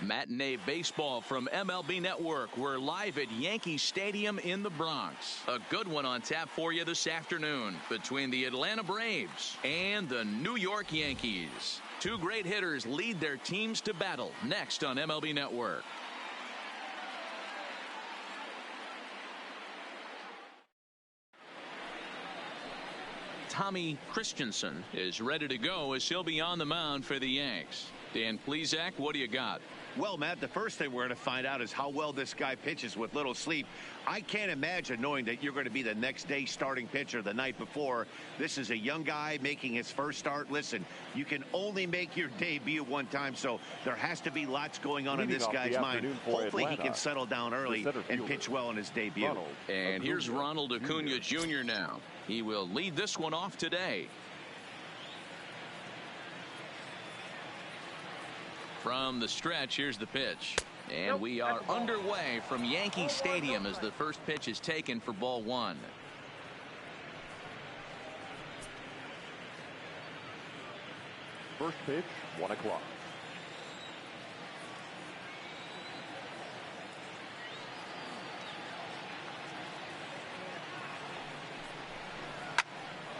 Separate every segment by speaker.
Speaker 1: Matinee baseball from MLB Network. We're live at Yankee Stadium in the Bronx. A good one on tap for you this afternoon between the Atlanta Braves and the New York Yankees. Two great hitters lead their teams to battle next on MLB Network. Tommy Christensen is ready to go as he'll be on the mound for the Yanks. Dan Plesac, what do you got?
Speaker 2: Well, Matt, the first thing we're going to find out is how well this guy pitches with little sleep. I can't imagine knowing that you're going to be the next day starting pitcher the night before. This is a young guy making his first start. Listen, you can only make your debut one time, so there has to be lots going on in this guy's mind. Hopefully he can settle down early and pitch well in his debut.
Speaker 1: And here's Ronald Acuna Jr. now. He will lead this one off today. From the stretch, here's the pitch. And we are underway from Yankee Stadium as the first pitch is taken for ball one.
Speaker 3: First pitch, 1 o'clock.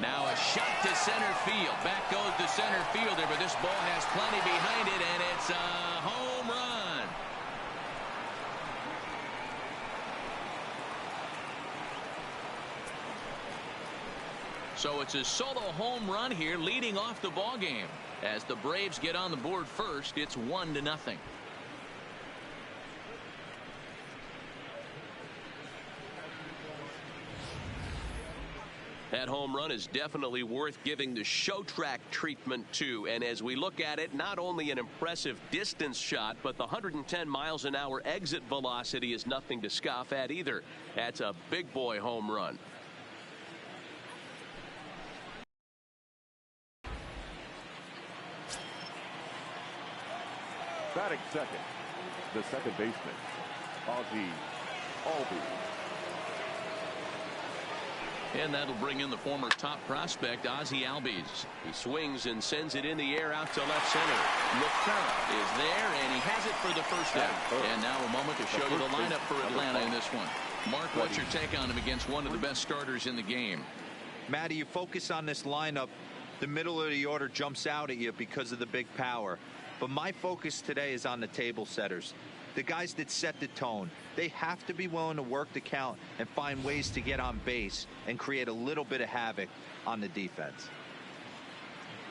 Speaker 1: Now a shot to center field. Back goes the center fielder, but this ball has plenty behind it, and it's a home run. So it's a solo home run here, leading off the ball game. As the Braves get on the board first, it's 1-0.
Speaker 4: That home run is definitely worth giving the show track treatment to. And as we look at it, not only an impressive distance shot, but the 110 miles an hour exit velocity is nothing to scoff at either. That's a big boy home run.
Speaker 3: Batting second, the second baseman, Ozzie Albies.
Speaker 1: And that'll bring in the former top prospect, Ozzie Albies.
Speaker 4: He swings and sends it in the air out to left center. LaFerra is there, and he has it for the first out.
Speaker 1: And now a moment to show you the lineup for Atlanta in this one. Mark, what's your take on him against one of the best starters in the game?
Speaker 5: Matty, you focus on this lineup, the middle of the order jumps out at you because of the big power. But my focus today is on the table setters. The guys that set the tone. They have to be willing to work the count and find ways to get on base and create a little bit of havoc on the defense.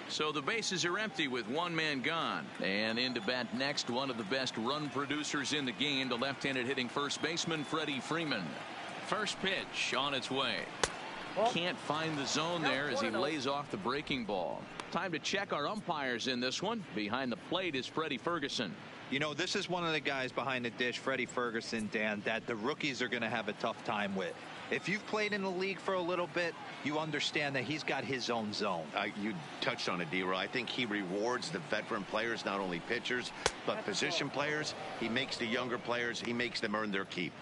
Speaker 1: So the bases are empty with one man gone. And in to bat next, one of the best run producers in the game, the left-handed hitting first baseman, Freddie Freeman. First pitch on its way. Can't find the zone there as he lays off the breaking ball. Time to check our umpires in this one. Behind the plate is Freddie Ferguson.
Speaker 5: You know, this is one of the guys behind the dish, Freddie Ferguson, Dan, that the rookies are going to have a tough time with. If you've played in the league for a little bit, you understand that he's got his own zone.
Speaker 2: You touched on it, D-Roy. I think he rewards the veteran players, not only pitchers, but position players. He makes the younger players, he makes them earn their keep.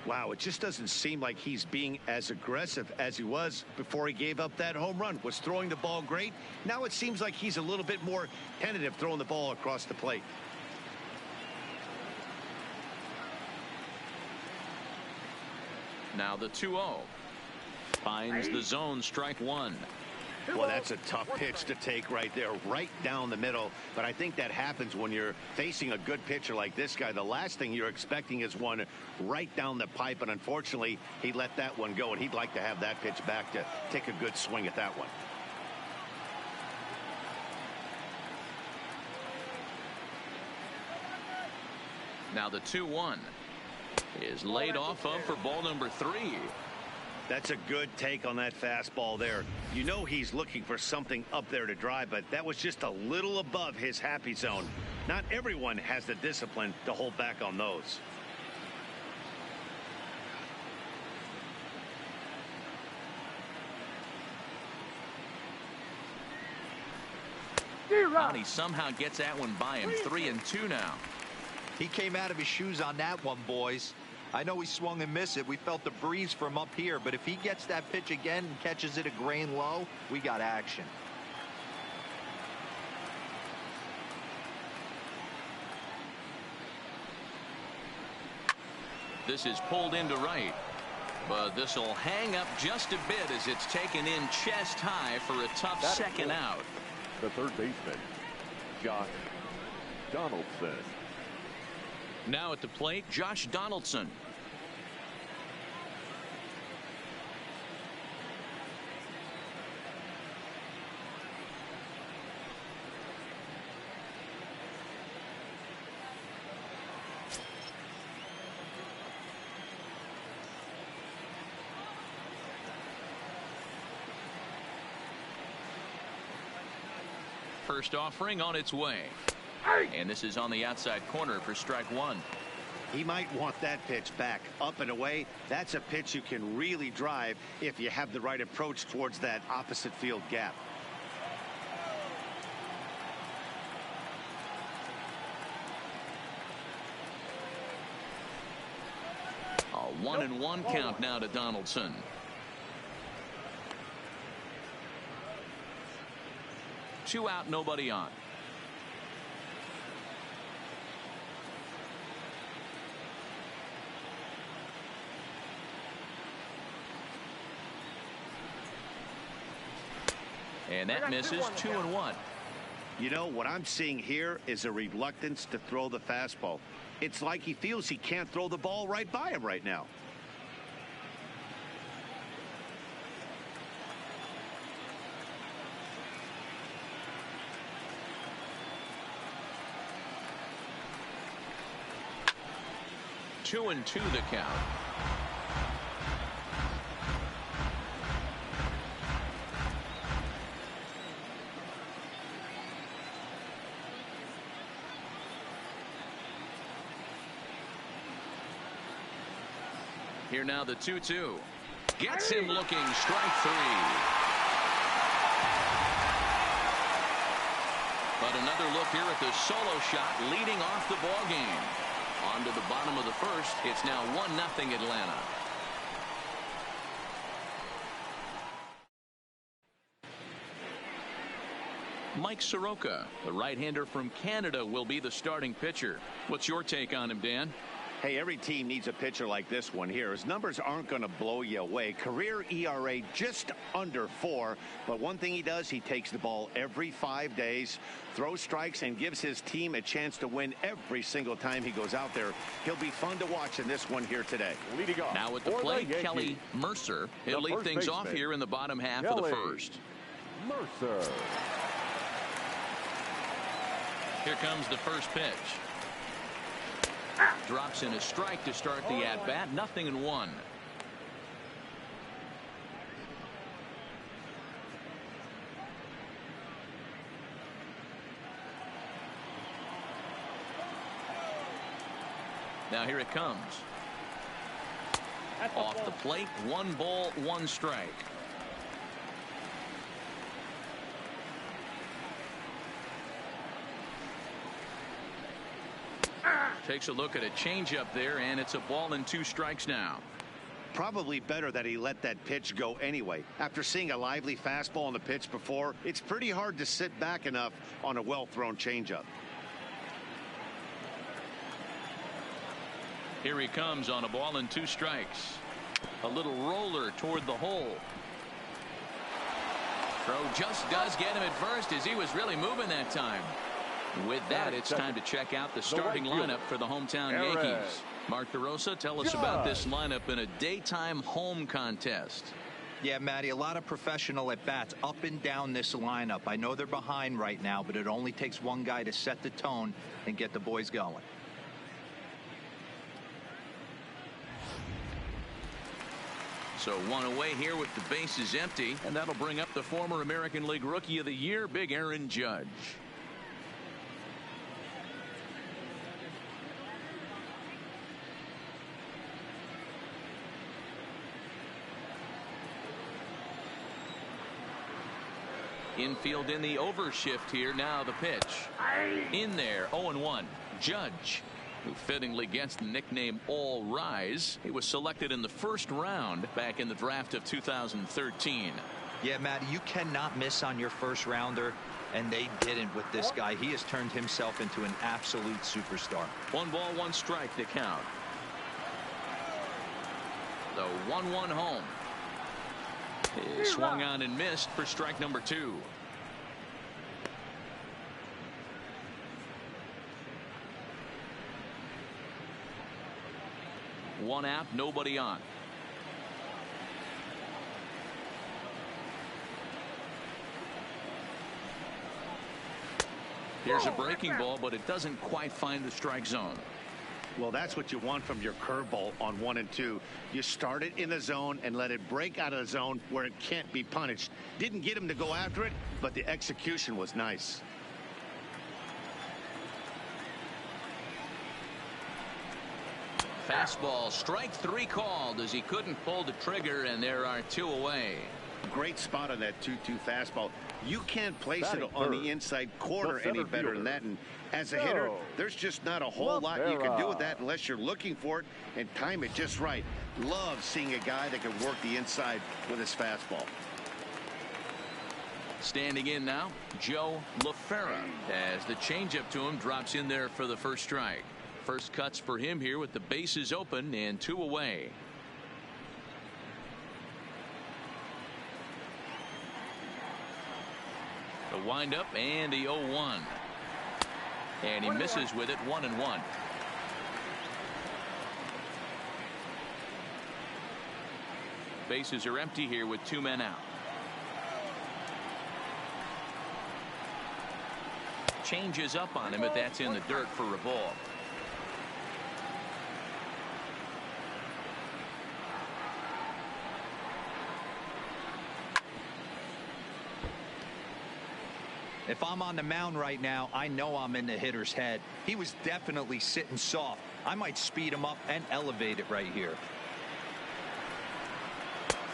Speaker 2: Wow, it just doesn't seem like he's being as aggressive as he was before he gave up that home run. Was throwing the ball great. Now it seems like he's a little bit more tentative throwing the ball across the plate.
Speaker 1: Now the 2-0. Finds the zone, strike one.
Speaker 2: Well, that's a tough pitch to take right there, right down the middle. But I think that happens when you're facing a good pitcher like this guy. The last thing you're expecting is one right down the pipe. And unfortunately, he let that one go. And he'd like to have that pitch back to take a good swing at that one.
Speaker 1: Now the 2-1 is laid off of for ball number 3.
Speaker 2: That's a good take on that fastball there. You know he's looking for something up there to drive, but that was just a little above his happy zone. Not everyone has the discipline to hold back on those.
Speaker 1: Ronnie somehow gets that one by him. 3-2 now.
Speaker 5: He came out of his shoes on that one, boys. I know he swung and missed it. We felt the breeze from up here, but if he gets that pitch again and catches it a grain low, we got action.
Speaker 1: This is pulled into right. But this will hang up just a bit as it's taken in chest high for a tough second out.
Speaker 3: The third baseman, Josh Donaldson.
Speaker 1: Now at the plate, Josh Donaldson. First offering on its way. And this is on the outside corner for strike one.
Speaker 2: He might want that pitch back up and away. That's a pitch you can really drive if you have the right approach towards that opposite field gap.
Speaker 1: A 1-1 count now to Donaldson. Two out, nobody on. And that misses. 2-1.
Speaker 2: You know, what I'm seeing here is a reluctance to throw the fastball. It's like he feels he can't throw the ball right by him right now.
Speaker 1: Two and two the count. Here now the 2-2. Gets him looking. Strike three. But another look here at the solo shot leading off the ball game. On to the bottom of the first. It's now 1-0 Atlanta. Mike Soroka, the right-hander from Canada, will be the starting pitcher. What's your take on him, Dan?
Speaker 2: Hey, every team needs a pitcher like this one here. His numbers aren't going to blow you away. Career ERA just under 4. But one thing he does, he takes the ball every 5 days, throws strikes, and gives his team a chance to win every single time he goes out there. He'll be fun to watch in this one here today.
Speaker 3: Leading off
Speaker 1: now at the plate, Kelly Mercer. He'll lead things off here in the bottom half of the first.
Speaker 3: Mercer.
Speaker 1: Here comes the first pitch. Drops in a strike to start the at-bat. 0-1. Now here it comes. Off the plate, 1 ball, 1 strike. Takes a look at a changeup there, and it's a ball and 2 strikes now.
Speaker 2: Probably better that he let that pitch go anyway. After seeing a lively fastball on the pitch before, it's pretty hard to sit back enough on a well-thrown changeup.
Speaker 1: Here he comes on a ball and 2 strikes. A little roller toward the hole. Throw just does get him at first as he was really moving that time. With that, it's time to check out the starting lineup for the hometown Yankees. Mark DeRosa, tell us about this lineup in a daytime home contest.
Speaker 5: Yeah, Matty, a lot of professional at-bats up and down this lineup. I know they're behind right now, but it only takes one guy to set the tone and get the boys going.
Speaker 1: So 1 away here with the bases empty, and that'll bring up the former American League Rookie of the Year, Big Aaron Judge. Infield in the overshift here. Now the pitch. In there, 0-1. Judge, who fittingly gets the nickname All Rise. He was selected in the first round back in the draft of 2013.
Speaker 5: Yeah, Matty, you cannot miss on your first rounder, and they didn't with this guy. He has turned himself into an absolute superstar.
Speaker 1: 1 ball, 1 strike to count. The 1-1 home. He swung on and missed for strike number 2. One out, nobody on. Here's a breaking ball, but it doesn't quite find the strike zone.
Speaker 2: Well, that's what you want from your curveball on 1 and 2. You start it in the zone and let it break out of the zone where it can't be punished. Didn't get him to go after it, but the execution was nice.
Speaker 1: Fastball, strike 3 called as he couldn't pull the trigger, and there are 2 away.
Speaker 2: Great spot on that 2-2 fastball. You can't place it on the inside corner any better than that. And as a hitter, there's just not a whole lot you can do with that unless you're looking for it and time it just right. Love seeing a guy that can work the inside with his fastball.
Speaker 1: Standing in now, Joe LaFerra, as the changeup to him drops in there for the first strike. First cuts for him here with the bases open and 2 away. The windup and the 0-1. And he misses with it, 1-1. Bases are empty here with 2 men out. Changes up on him, but that's in the dirt for a ball.
Speaker 5: If I'm on the mound right now, I know I'm in the hitter's head. He was definitely sitting soft. I might speed him up and elevate it right here.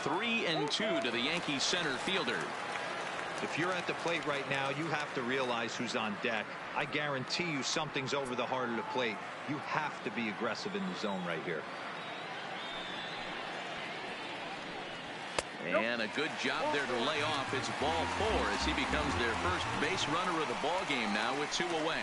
Speaker 1: 3-2 to the Yankees center fielder.
Speaker 5: If you're at the plate right now, you have to realize who's on deck. I guarantee you something's over the heart of the plate. You have to be aggressive in the zone right here.
Speaker 1: And a good job there to lay off. It's ball 4 as he becomes their first base runner of the ball game now with 2 away.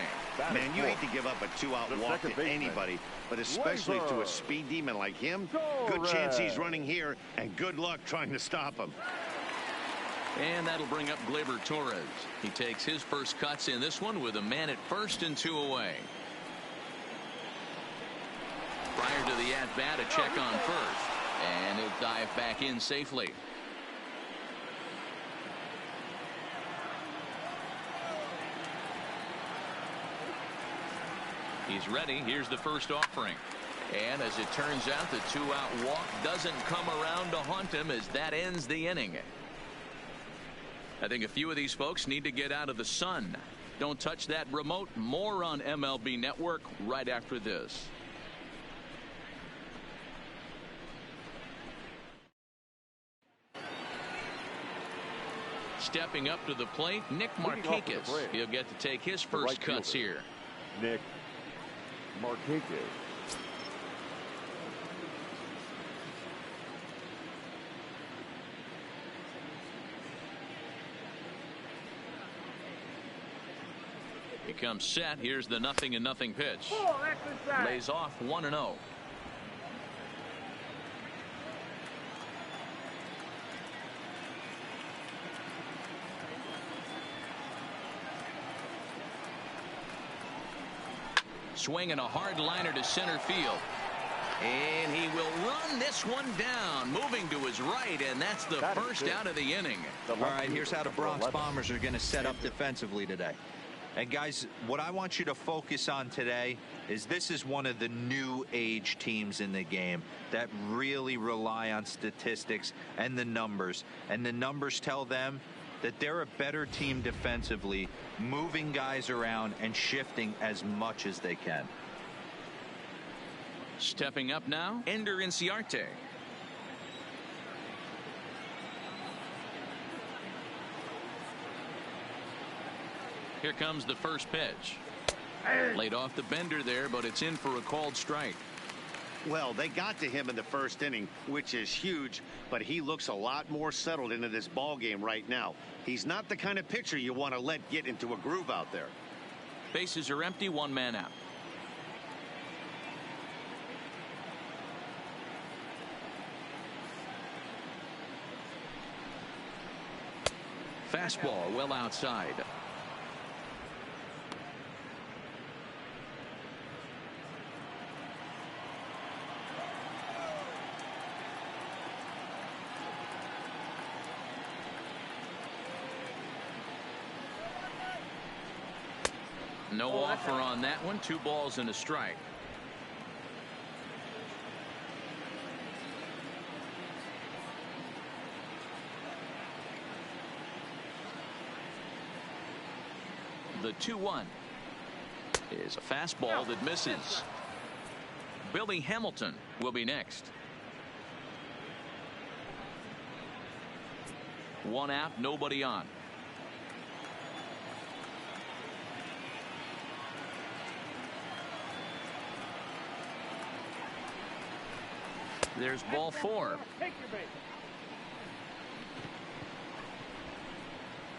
Speaker 2: Man, you hate to give up a 2-out walk to anybody, but especially to a speed demon like him. Good chance he's running here, and good luck trying to stop him.
Speaker 1: And that'll bring up Gleyber Torres. He takes his first cuts in this one with a man at first and 2 away. Prior to the at-bat, a check on first. And he'll dive back in safely. He's ready. Here's the first offering. And as it turns out, the 2-out walk doesn't come around to haunt him as that ends the inning. I think a few of these folks need to get out of the sun. Don't touch that remote. More on MLB Network right after this. Stepping up to the plate, Nick Markakis. He'll get to take his first cuts here.
Speaker 3: Nick Markakis.
Speaker 1: He comes set. Here's the 0-0 pitch. Lays off 1-0. Swinging a hard liner to center field. And he will run this one down, moving to his right, and that's the first out of the inning.
Speaker 5: All right, here's how the Bronx Bombers are going to set up defensively today. And guys, what I want you to focus on today is this is one of the new age teams in the game that really rely on statistics and the numbers. And the numbers tell them that they're a better team defensively, moving guys around and shifting as much as they can.
Speaker 1: Stepping up now, Ender Inciarte. Here comes the first pitch. Laid off the bender there, but it's in for a called strike.
Speaker 2: Well, they got to him in the first inning, which is huge, but he looks a lot more settled into this ball game right now. He's not the kind of pitcher you want to let get into a groove out there.
Speaker 1: Bases are empty, 1 man out. Fastball well outside. No offer on that one. 2 balls and a strike. The 2-1 is a fastball that misses. Billy Hamilton will be next. 1 out, nobody on. There's ball 4.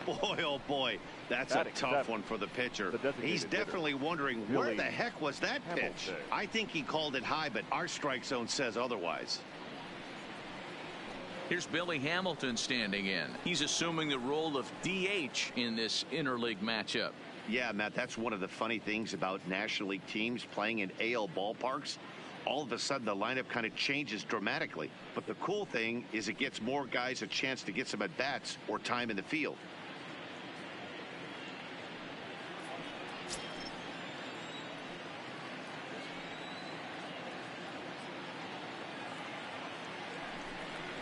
Speaker 2: Boy, oh boy, that's a tough one for the pitcher. He's definitely wondering where the heck was that pitch. I think he called it high, but our strike zone says otherwise.
Speaker 1: Here's Billy Hamilton standing in. He's assuming the role of DH in this interleague matchup.
Speaker 2: Yeah, Matt, that's one of the funny things about National League teams playing in AL ballparks. All of a sudden the lineup kind of changes dramatically. But the cool thing is it gets more guys a chance to get some at bats or time in the field.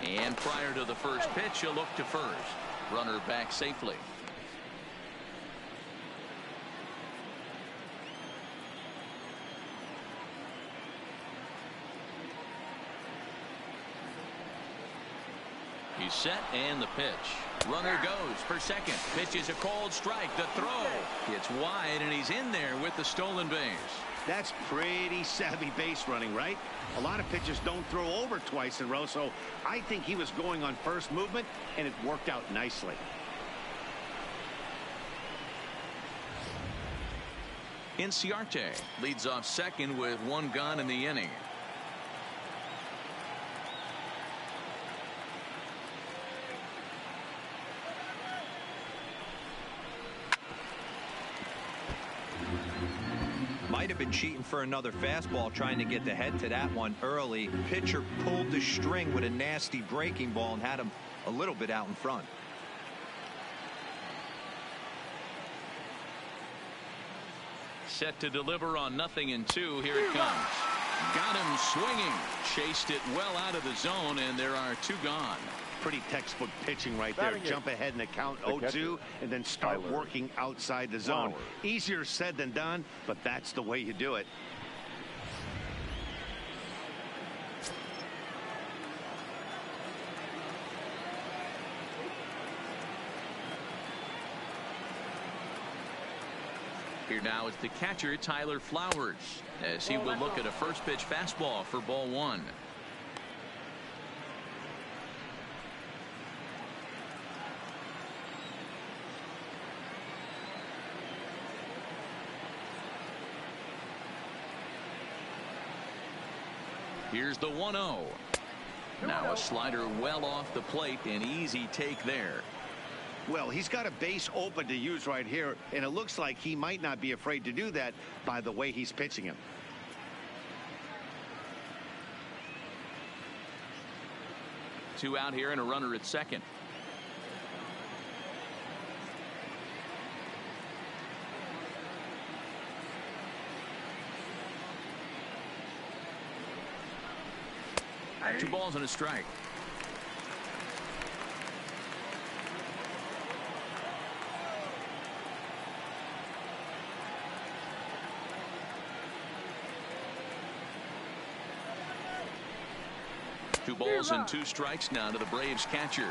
Speaker 1: And prior to the first pitch, he'll look to first. Runner back safely. He's set, and the pitch. Runner goes for second. Pitch is a called strike. The throw. It's wide, and he's in there with the stolen base.
Speaker 2: That's pretty savvy base running, right? A lot of pitchers don't throw over twice in a row, so I think he was going on first movement, and it worked out nicely.
Speaker 1: Inciarte leads off second with 1 gone in the inning.
Speaker 5: Might have been cheating for another fastball, trying to get the head to that one early. Pitcher pulled the string with a nasty breaking ball and had him a little bit out in front.
Speaker 1: Set to deliver on 0-2. Here it comes. Got him swinging. Chased it well out of the zone, and there are 2 gone.
Speaker 2: Pretty textbook pitching right there. Jump ahead in the count 0-2 and then start working outside the zone. Easier said than done, but that's the way you do it.
Speaker 1: Here now is the catcher, Tyler Flowers, as he will look at a first pitch fastball for ball 1. Here's the 1-0. Now a slider well off the plate, an easy take there.
Speaker 2: Well, he's got a base open to use right here, and it looks like he might not be afraid to do that by the way he's pitching him.
Speaker 1: Two out here and a runner at second. Two balls and a strike. Two balls and 2 strikes now to the Braves catcher.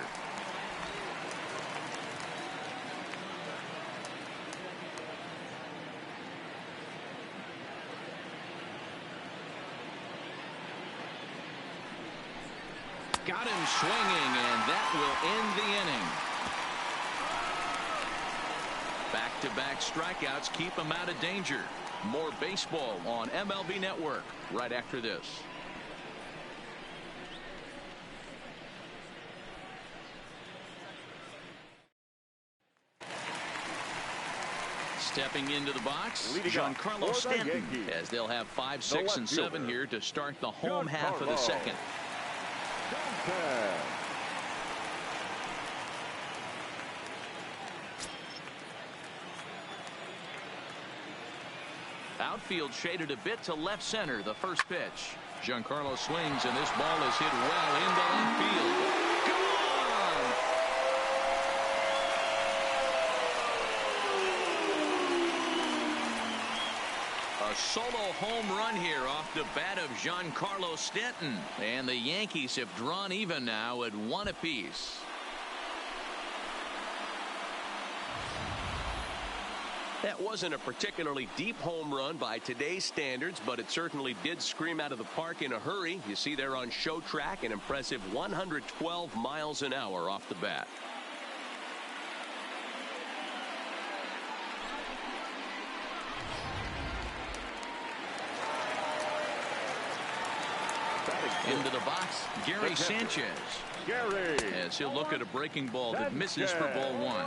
Speaker 1: Got him swinging, and that will end the inning. Back-to-back strikeouts keep him out of danger. More baseball on MLB Network right after this. Stepping into the box,
Speaker 3: Leading
Speaker 1: Giancarlo
Speaker 3: off for the
Speaker 1: Stanton,
Speaker 3: Yankees,
Speaker 1: as they'll have 5, 6, and 7
Speaker 3: fielder,
Speaker 1: here to start the home half of the
Speaker 3: Giancarlo
Speaker 1: second.
Speaker 3: Stanton.
Speaker 1: Outfield shaded a bit to left center. The first pitch. Giancarlo swings, and this ball is hit well into left field. Gone! A solo home run here off the bat of Giancarlo Stanton. And the Yankees have drawn even now at 1 apiece.
Speaker 4: That wasn't a particularly deep home run by today's standards, but it certainly did scream out of the park in a hurry. You see there on show track an impressive 112 miles an hour off the bat.
Speaker 1: Into the box, Gary Sanchez.
Speaker 3: Gary.
Speaker 1: As he'll look at a breaking ball that misses for ball 1.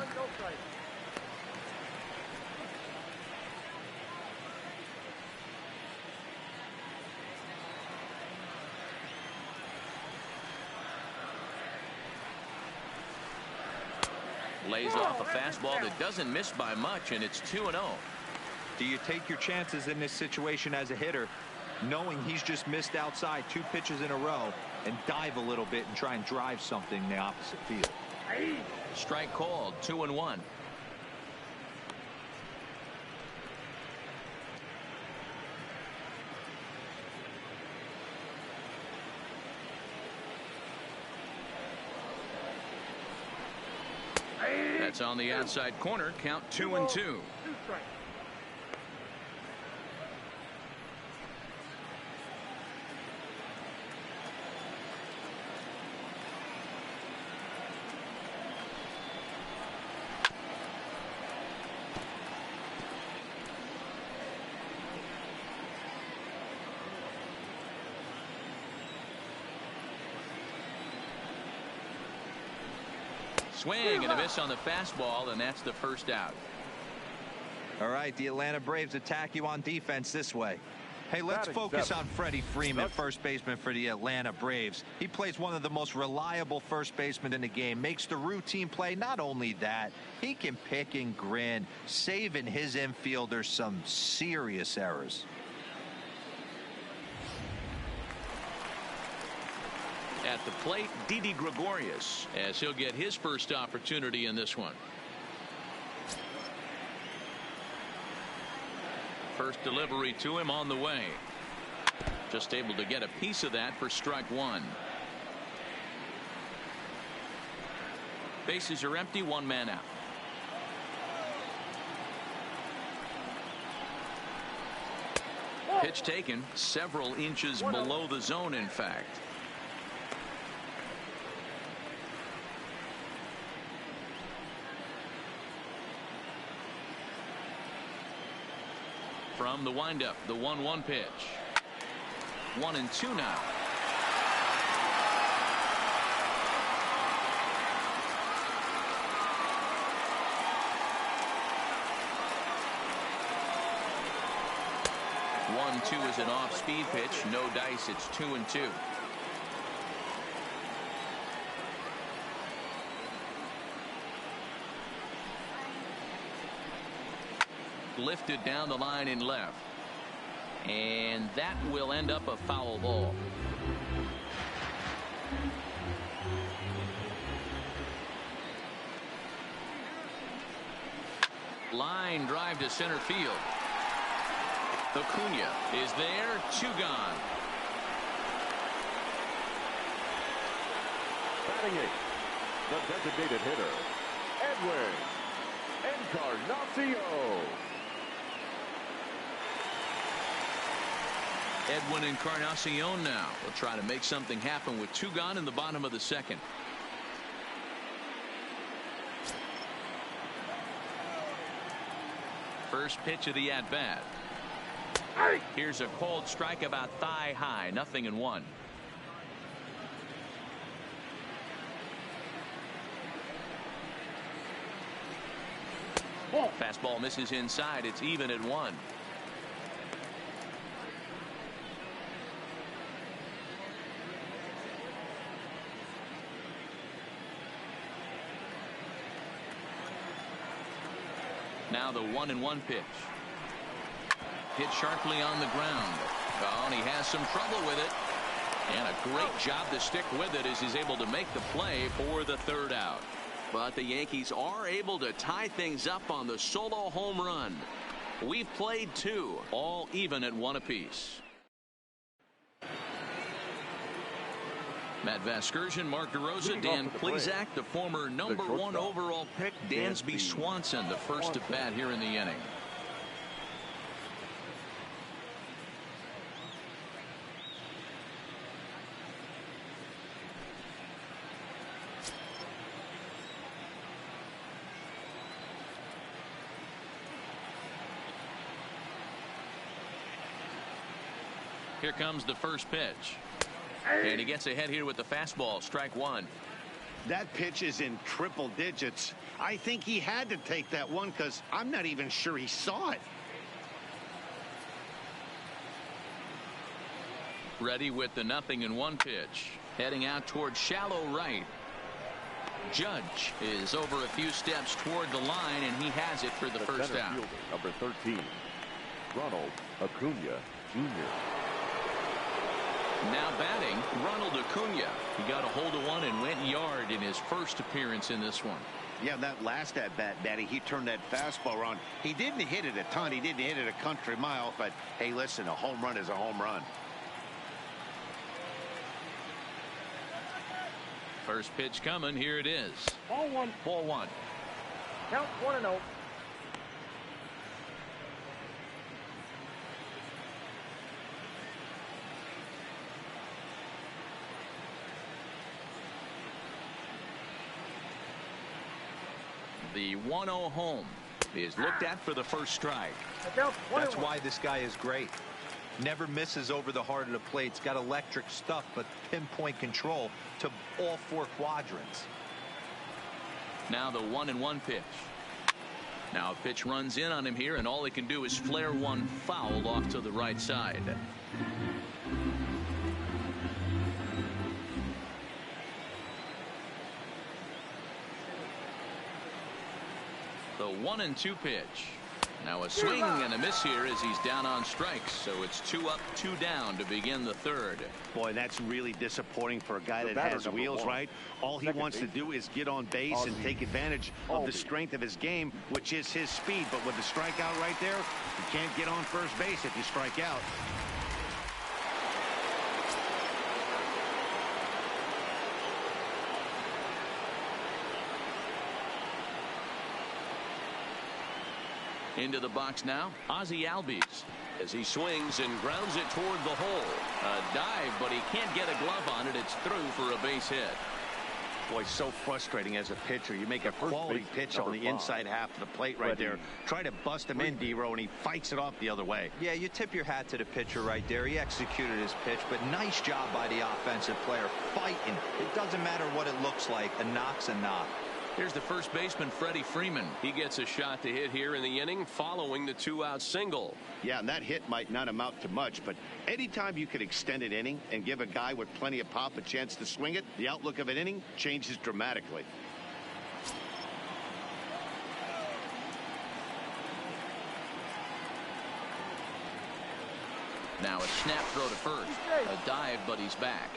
Speaker 1: Lays off a fastball that doesn't miss by much, and it's 2-0.
Speaker 5: Do you take your chances in this situation as a hitter, knowing he's just missed outside 2 pitches in a row, and dive a little bit and try and drive something in the opposite field?
Speaker 1: Strike called, 2-1. That's on the outside corner. Count 2-2. Swing and a miss on the fastball, and that's the first out.
Speaker 5: All right, the Atlanta Braves attack you on defense this way. Hey, let's focus on Freddie Freeman, first baseman for the Atlanta Braves. He plays one of the most reliable first basemen in the game, makes the routine play. Not only that, he can pick and grin, saving his infielders some serious errors.
Speaker 1: At the plate, Didi Gregorius, as he'll get his first opportunity in this one. First delivery to him on the way. Just able to get a piece of that for strike 1. Bases are empty, 1 man out. Pitch taken several inches below the zone, in fact. From the windup, the 1-1 pitch. 1-2 now. One-two is an off-speed pitch. No dice. It's 2-2. Lifted down the line in left, and that will end up a foul ball. Line drive to center field. Acuna is there, 2 gone.
Speaker 3: Batting 8th, the designated hitter, Edwin Encarnacion.
Speaker 1: Edwin Encarnacion now will try to make something happen with 2 gone in the bottom of the second. First pitch of the at-bat. Here's a cold strike about thigh high, 0-1. Fastball misses inside. It's even at 1. Now the 1-1 pitch. Hit sharply on the ground. Oh, and he has some trouble with it. And a great job to stick with it as he's able to make the play for the 3rd out. But the Yankees are able to tie things up on the solo home run. We've played 2, all even at 1 apiece. Matt Vasgersian, Mark DeRosa, Dan Plesac, the former number 1 overall pick, Dansby Swanson, the first at bat here in the inning. Here comes the first pitch. And he gets ahead here with the fastball. Strike 1.
Speaker 2: That pitch is in triple digits. I think he had to take that one because I'm not even sure he saw it.
Speaker 1: Ready with the 0-1 pitch. Heading out towards shallow right. Judge is over a few steps toward the line, and he has it for the first out.
Speaker 3: Fielder, number 13, Ronald Acuna Jr.
Speaker 1: Now batting, Ronald Acuna. He got a hold of one and went yard in his first appearance in this one.
Speaker 2: Yeah, that last at bat, Daddy, he turned that fastball around. He didn't hit it a ton. He didn't hit it a country mile. But, hey, listen, a home run is a home run.
Speaker 1: First pitch coming. Here it is.
Speaker 6: Ball 1.
Speaker 1: Ball 1.
Speaker 6: Count 1-0.
Speaker 1: The 1-0 home is looked at for the first strike.
Speaker 5: That's why this guy is great. Never misses over the heart of the plate. He's got electric stuff, but pinpoint control to all 4 quadrants.
Speaker 1: Now the 1-1 pitch. Now a pitch runs in on him here, and all he can do is flare one foul off to the right side. The 1-2 pitch. Now a swing and a miss here as he's down on strikes. So it's 2 up, 2 down to begin the 3rd.
Speaker 2: Boy, that's really disappointing for a guy that has wheels, right? All he wants to do is get on base and take advantage of the strength of his game, which is his speed. But with the strikeout right there, you can't get on first base if you strike out.
Speaker 1: Into the box now, Ozzie Albies,
Speaker 4: as he swings and grounds it toward the hole. A dive, but he can't get a glove on it. It's through for a base hit.
Speaker 2: Boy, so frustrating as a pitcher. You make a quality pitch on the inside half of the plate right there. Try to bust him in, D-Row, and he fights it off the other way.
Speaker 5: Yeah, you tip your hat to the pitcher right there. He executed his pitch, but nice job by the offensive player fighting. It doesn't matter what it looks like. A knock's a knock.
Speaker 1: Here's the first baseman, Freddie Freeman.
Speaker 4: He gets a shot to hit here in the inning following the 2-out single.
Speaker 2: Yeah, and that hit might not amount to much, but anytime you can extend an inning and give a guy with plenty of pop a chance to swing it, the outlook of an inning changes dramatically.
Speaker 1: Now a snap throw to first. A dive, but he's back.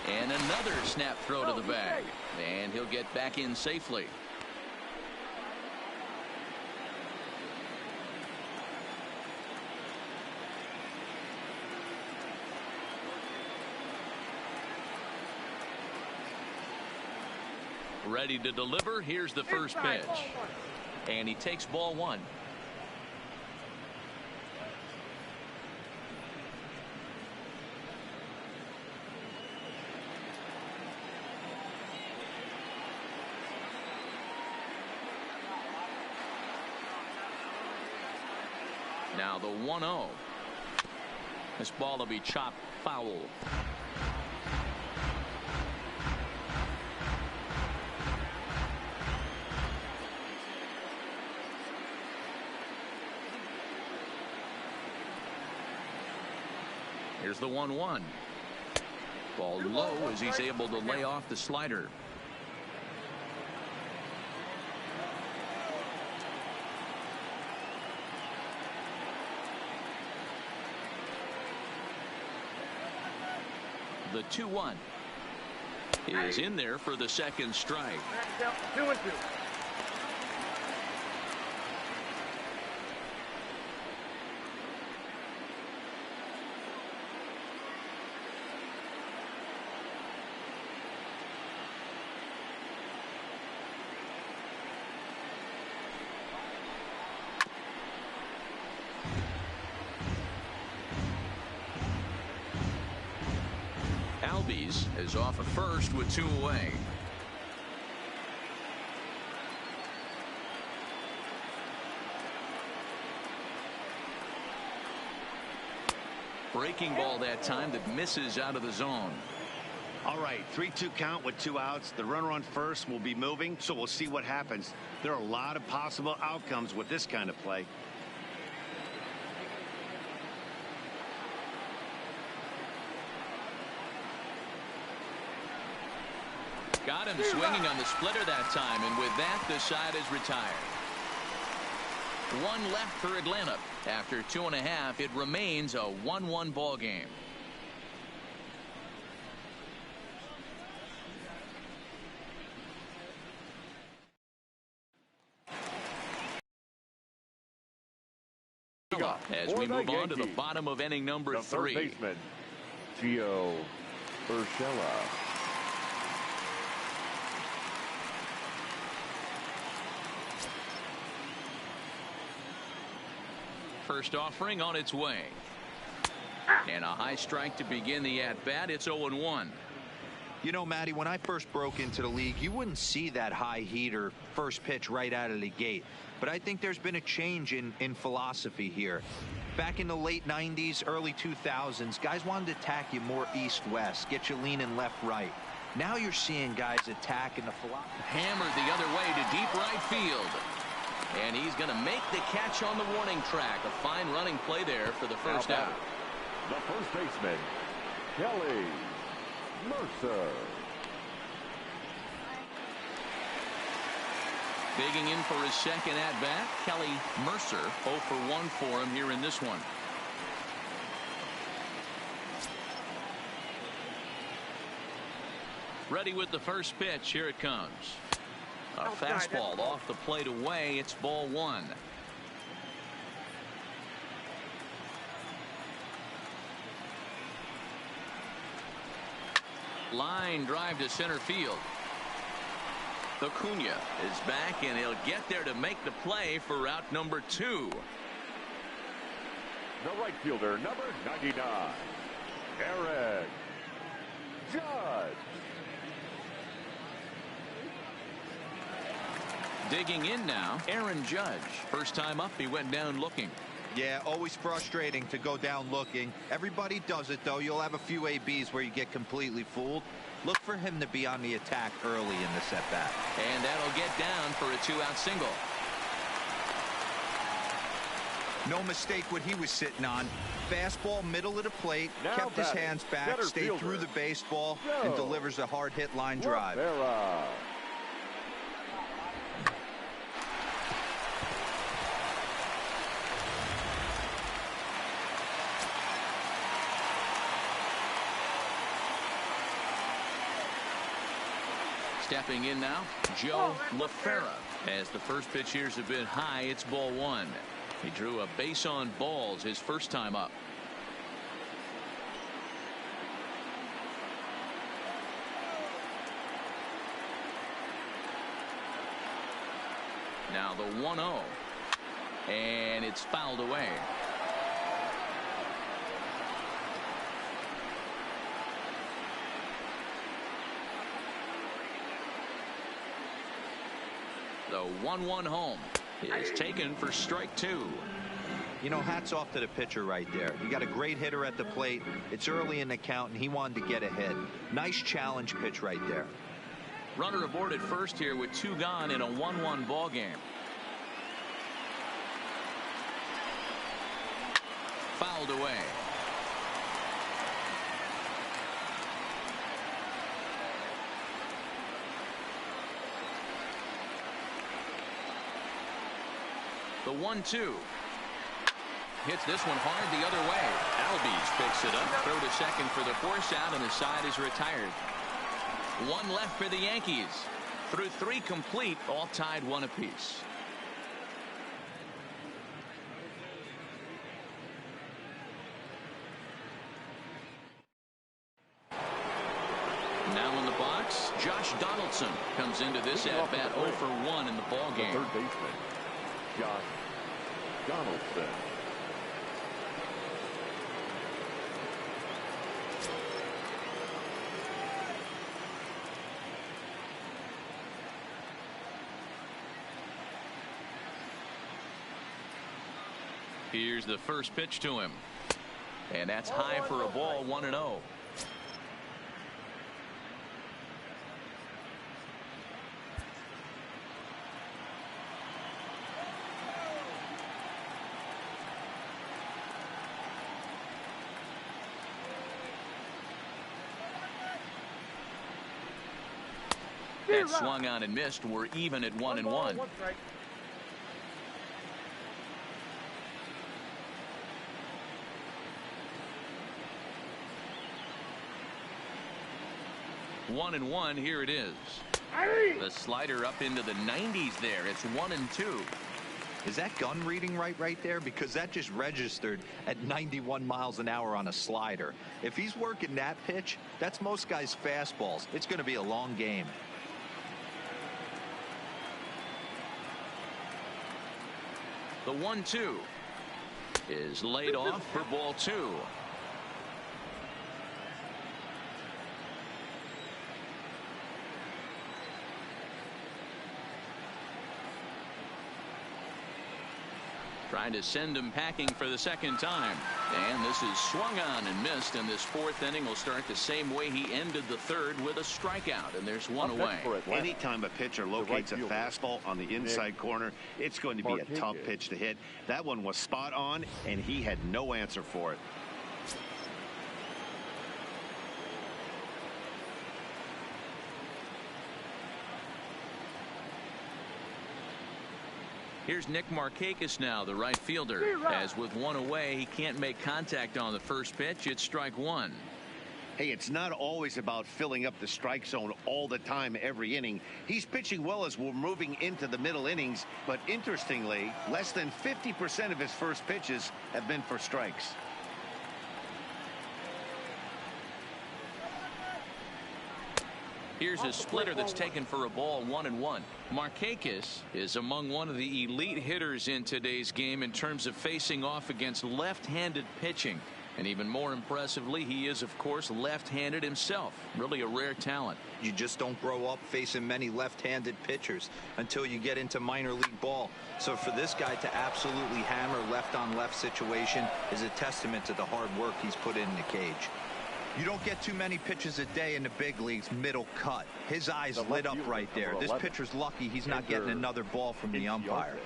Speaker 1: And another snap throw to the bag. And he'll get back in safely. Ready to deliver. Here's the first pitch. And he takes ball 1. Now the 1-0. This ball will be chopped
Speaker 4: foul.
Speaker 1: Here's the 1-1. Ball low as he's able to lay off the slider. The 2-1 is in there for the second strike.
Speaker 6: 2-2.
Speaker 1: Albies is off at first with 2 away. Breaking ball that time that misses out of the zone.
Speaker 2: All right, 3-2 count with 2 outs. The runner on first will be moving, so we'll see what happens. There are a lot of possible outcomes with this kind of play.
Speaker 1: Got him swinging on the splitter that time, and with that, the side is retired. 1 left for Atlanta. After 2.5, it remains a 1-1 ball game. As we move on to the bottom of inning number 3.
Speaker 3: Third baseman, Gio Urshela.
Speaker 1: First offering on its way. And a high strike to begin the at-bat. It's 0-1.
Speaker 5: You know, Matty, when I first broke into the league, you wouldn't see that high heater first pitch right out of the gate. But I think there's been a change in philosophy here. Back in the late 90s, early 2000s, guys wanted to attack you more east-west, get you leaning left-right. Now you're seeing guys attacking the philosophy.
Speaker 1: Hammered the other way to deep right field. And he's going to make the catch on the warning track. A fine running play there for the first out.
Speaker 3: The first baseman, Kelly Mercer.
Speaker 1: Digging in for his second at-bat, Kelly Mercer. 0 for 1 for him here in this one. Ready with the first pitch. Here it comes. A fastball off the plate away. It's ball 1. Line drive to center field. Acuna is back, and he'll get there to make the play for route number 2.
Speaker 3: The right fielder, number 99, Aaron Judge.
Speaker 1: Digging in now, Aaron Judge. First time up, he went down looking.
Speaker 5: Yeah, always frustrating to go down looking. Everybody does it, though. You'll have a few ABs where you get completely fooled. Look for him to be on the attack early in this at-bat.
Speaker 1: And that'll get down for a 2-out single.
Speaker 5: No mistake what he was sitting on. Fastball, middle of the plate,
Speaker 3: Now
Speaker 5: kept his hands back, stayed through the baseball, and delivers a hard hit line drive.
Speaker 1: Stepping in now, Joe LaFera. As the first pitch here's a bit high, it's ball 1. He drew a base on balls his first time up. Now the 1-0. And it's fouled away. The 1-1 home is taken for strike 2.
Speaker 5: You know, hats off to the pitcher right there. You got a great hitter at the plate. It's early in the count, and he wanted to get ahead. Nice challenge pitch right there.
Speaker 1: Runner aboard at first here with 2 gone in a 1-1 ball game. Fouled away. The 1-2. Hits this one hard the other way. Albies picks it up. Throw to second for the force out, and the side is retired. 1 left for the Yankees. Through 3 complete, all tied 1 apiece. Now in the box, Josh Donaldson comes into this at-bat 0 for 1 in the ball game.
Speaker 3: Third baseman, Josh Donaldson.
Speaker 1: Here's the first pitch to him. And that's high for a ball, 1-0. That swung on and missed. We're even at 1-1. 1-1. Here it is. The slider up into the 90s there. It's 1-2.
Speaker 5: Is that gun reading right there? Because that just registered at 91 miles an hour on a slider. If he's working that pitch, that's most guys' fastballs. It's going to be a long game.
Speaker 1: The 1-2 is laid off for ball 2. Trying to send him packing for the second time. And this is swung on and missed, and this 4th inning will start the same way he ended the 3rd, with a strikeout, and there's 1 away.
Speaker 2: Anytime a pitcher locates a fastball on the inside corner, it's going to be a tough pitch to hit. That one was spot on, and he had no answer for it.
Speaker 1: Here's Nick Markakis now, the right fielder. As with 1 away, he can't make contact on the first pitch. It's strike 1.
Speaker 2: Hey, it's not always about filling up the strike zone all the time every inning. He's pitching well as we're moving into the middle innings, but interestingly, less than 50% of his first pitches have been for strikes.
Speaker 1: Here's a splitter that's taken for a ball, 1-1. Markakis is among one of the elite hitters in today's game in terms of facing off against left-handed pitching. And even more impressively, he is, of course, left-handed himself. Really a rare talent.
Speaker 5: You just don't grow up facing many left-handed pitchers until you get into minor league ball. So for this guy to absolutely hammer left-on-left situation is a testament to the hard work he's put in the cage. You don't get too many pitches a day in the big leagues middle cut. His eyes lit up right there. This pitcher's lucky he's not getting another ball from the umpire.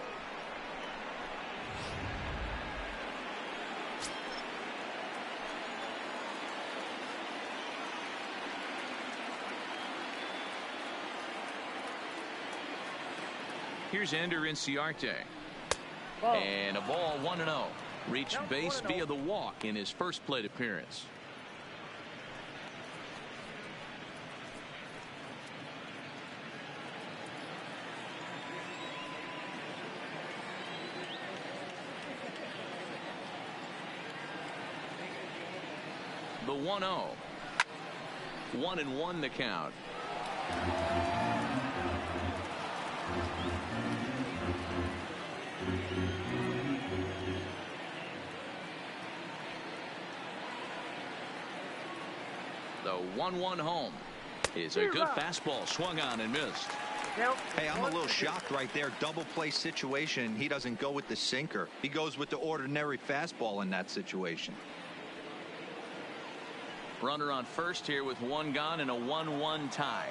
Speaker 1: Here's Ender Inciarte. And a ball, 1-0. Reached base via the walk in his first plate appearance. The 1-0. 1-1 the count. The 1-1 home is a good fastball swung on and missed.
Speaker 6: Count.
Speaker 5: Hey, I'm a little shocked right there. Double play situation. He doesn't go with the sinker. He goes with the ordinary fastball in that situation.
Speaker 1: Runner on first here with one gone and a 1-1 tie.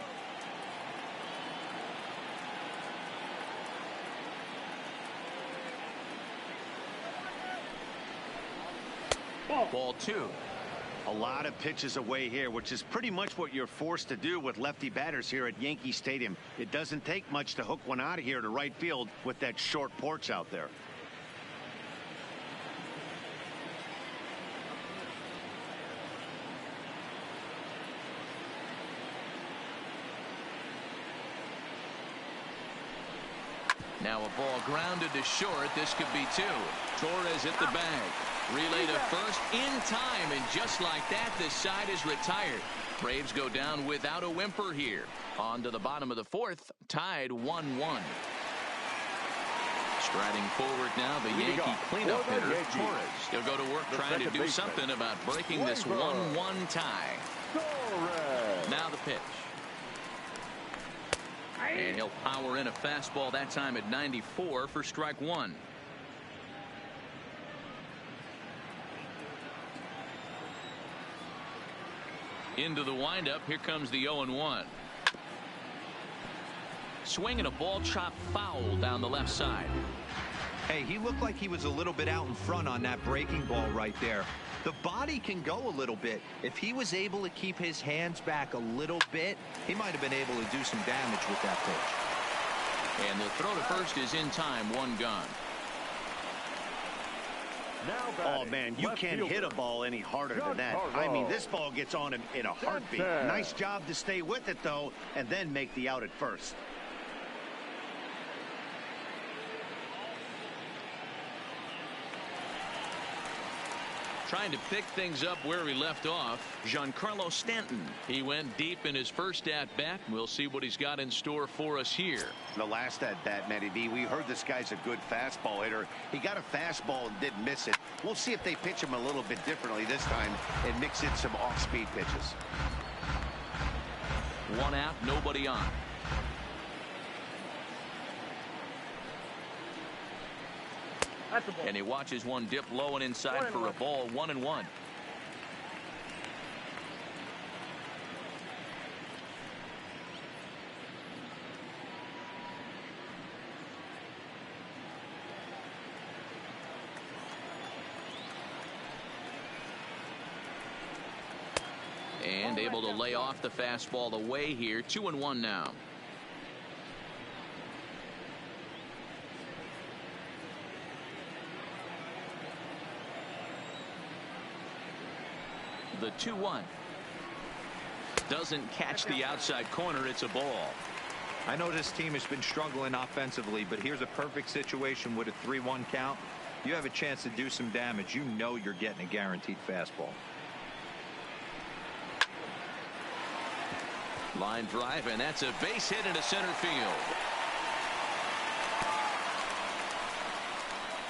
Speaker 1: Ball 2.
Speaker 2: A lot of pitches away here, which is pretty much what you're forced to do with lefty batters here at Yankee Stadium. It doesn't take much to hook one out of here to right field with that short porch out there.
Speaker 1: Now a ball grounded to short. This could be 2. Torres hit the bag. Relay to first in time, and just like that, this side is retired. Braves go down without a whimper here. On to the bottom of the 4th, tied 1-1. Striding forward now, the Yankee cleanup hitter, Torres. He'll go to work trying to do something about breaking this 1-1 tie. Now the pitch. And he'll power in a fastball, that time at 94 for strike 1. Into the windup. Here comes the 0-1. Swinging a ball chopped foul down the left side.
Speaker 5: Hey, he looked like he was a little bit out in front on that breaking ball right there. The body can go a little bit. If he was able to keep his hands back a little bit, he might have been able to do some damage with that pitch.
Speaker 1: And the throw to first is in time. 1 gone.
Speaker 2: Oh, man, you can't hit a ball any harder than that. I mean, this ball gets on him in a heartbeat. Nice job to stay with it, though, and then make the out at first.
Speaker 1: Trying to pick things up where he left off, Giancarlo Stanton. He went deep in his first at-bat. We'll see what he's got in store for us here.
Speaker 2: The last at-bat, Matty B, we heard this guy's a good fastball hitter. He got a fastball and didn't miss it. We'll see if they pitch him a little bit differently this time and mix in some off-speed pitches.
Speaker 1: 1 out, nobody on. And he watches one dip low and inside for a ball. 1-1. And able to lay off the fastball away here. 2-1 now. The 2-1 doesn't catch the outside corner. It's a ball.
Speaker 5: I know this team has been struggling offensively, but here's a perfect situation with a 3-1 count. You have a chance to do some damage. You know you're getting a guaranteed fastball.
Speaker 1: Line drive, and that's a base hit into center field.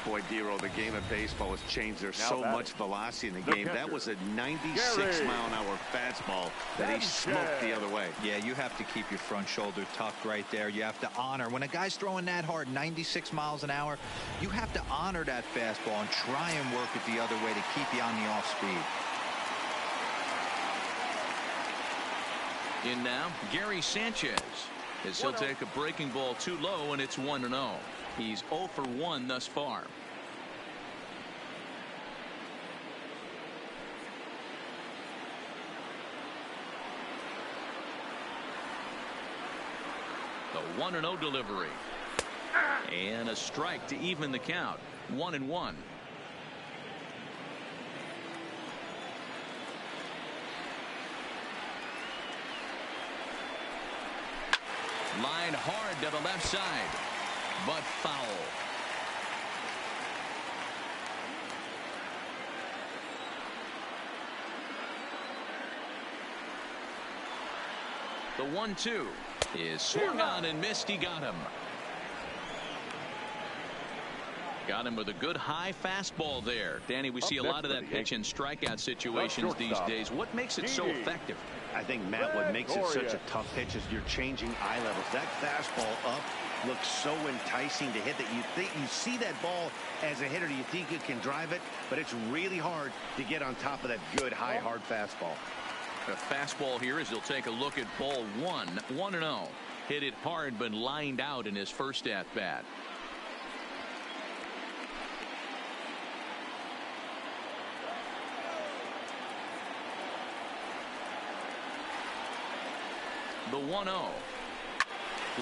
Speaker 2: Boy, Dero, the game of baseball has changed. There's so much velocity in the game. That was a 96-mile-an-hour fastball that he smoked the other way.
Speaker 5: Yeah, you have to keep your front shoulder tucked right there. You have to honor. When a guy's throwing that hard, 96 miles an hour, you have to honor that fastball and try and work it the other way to keep you on the off speed.
Speaker 1: In now, Gary Sanchez, as he'll take a breaking ball too low, and it's 1-0. He's 0 for 1 thus far. The 1-0 delivery. And a strike to even the count. 1-1. Line hard to the left side, but foul. The 1-2 is swung on and missed. He got him. Got him with a good high fastball there. Danny, we see a lot of that pitch in strikeout situations these days. What makes it so effective?
Speaker 2: I think, Matt, what makes it such a tough pitch is you're changing eye levels. That fastball up looks so enticing to hit that you see that ball as a hitter, you think you can drive it, but it's really hard to get on top of that good high hard fastball.
Speaker 1: A fastball here as he'll take a look at ball 1-0. Hit it hard but lined out in his first at bat. The 1-0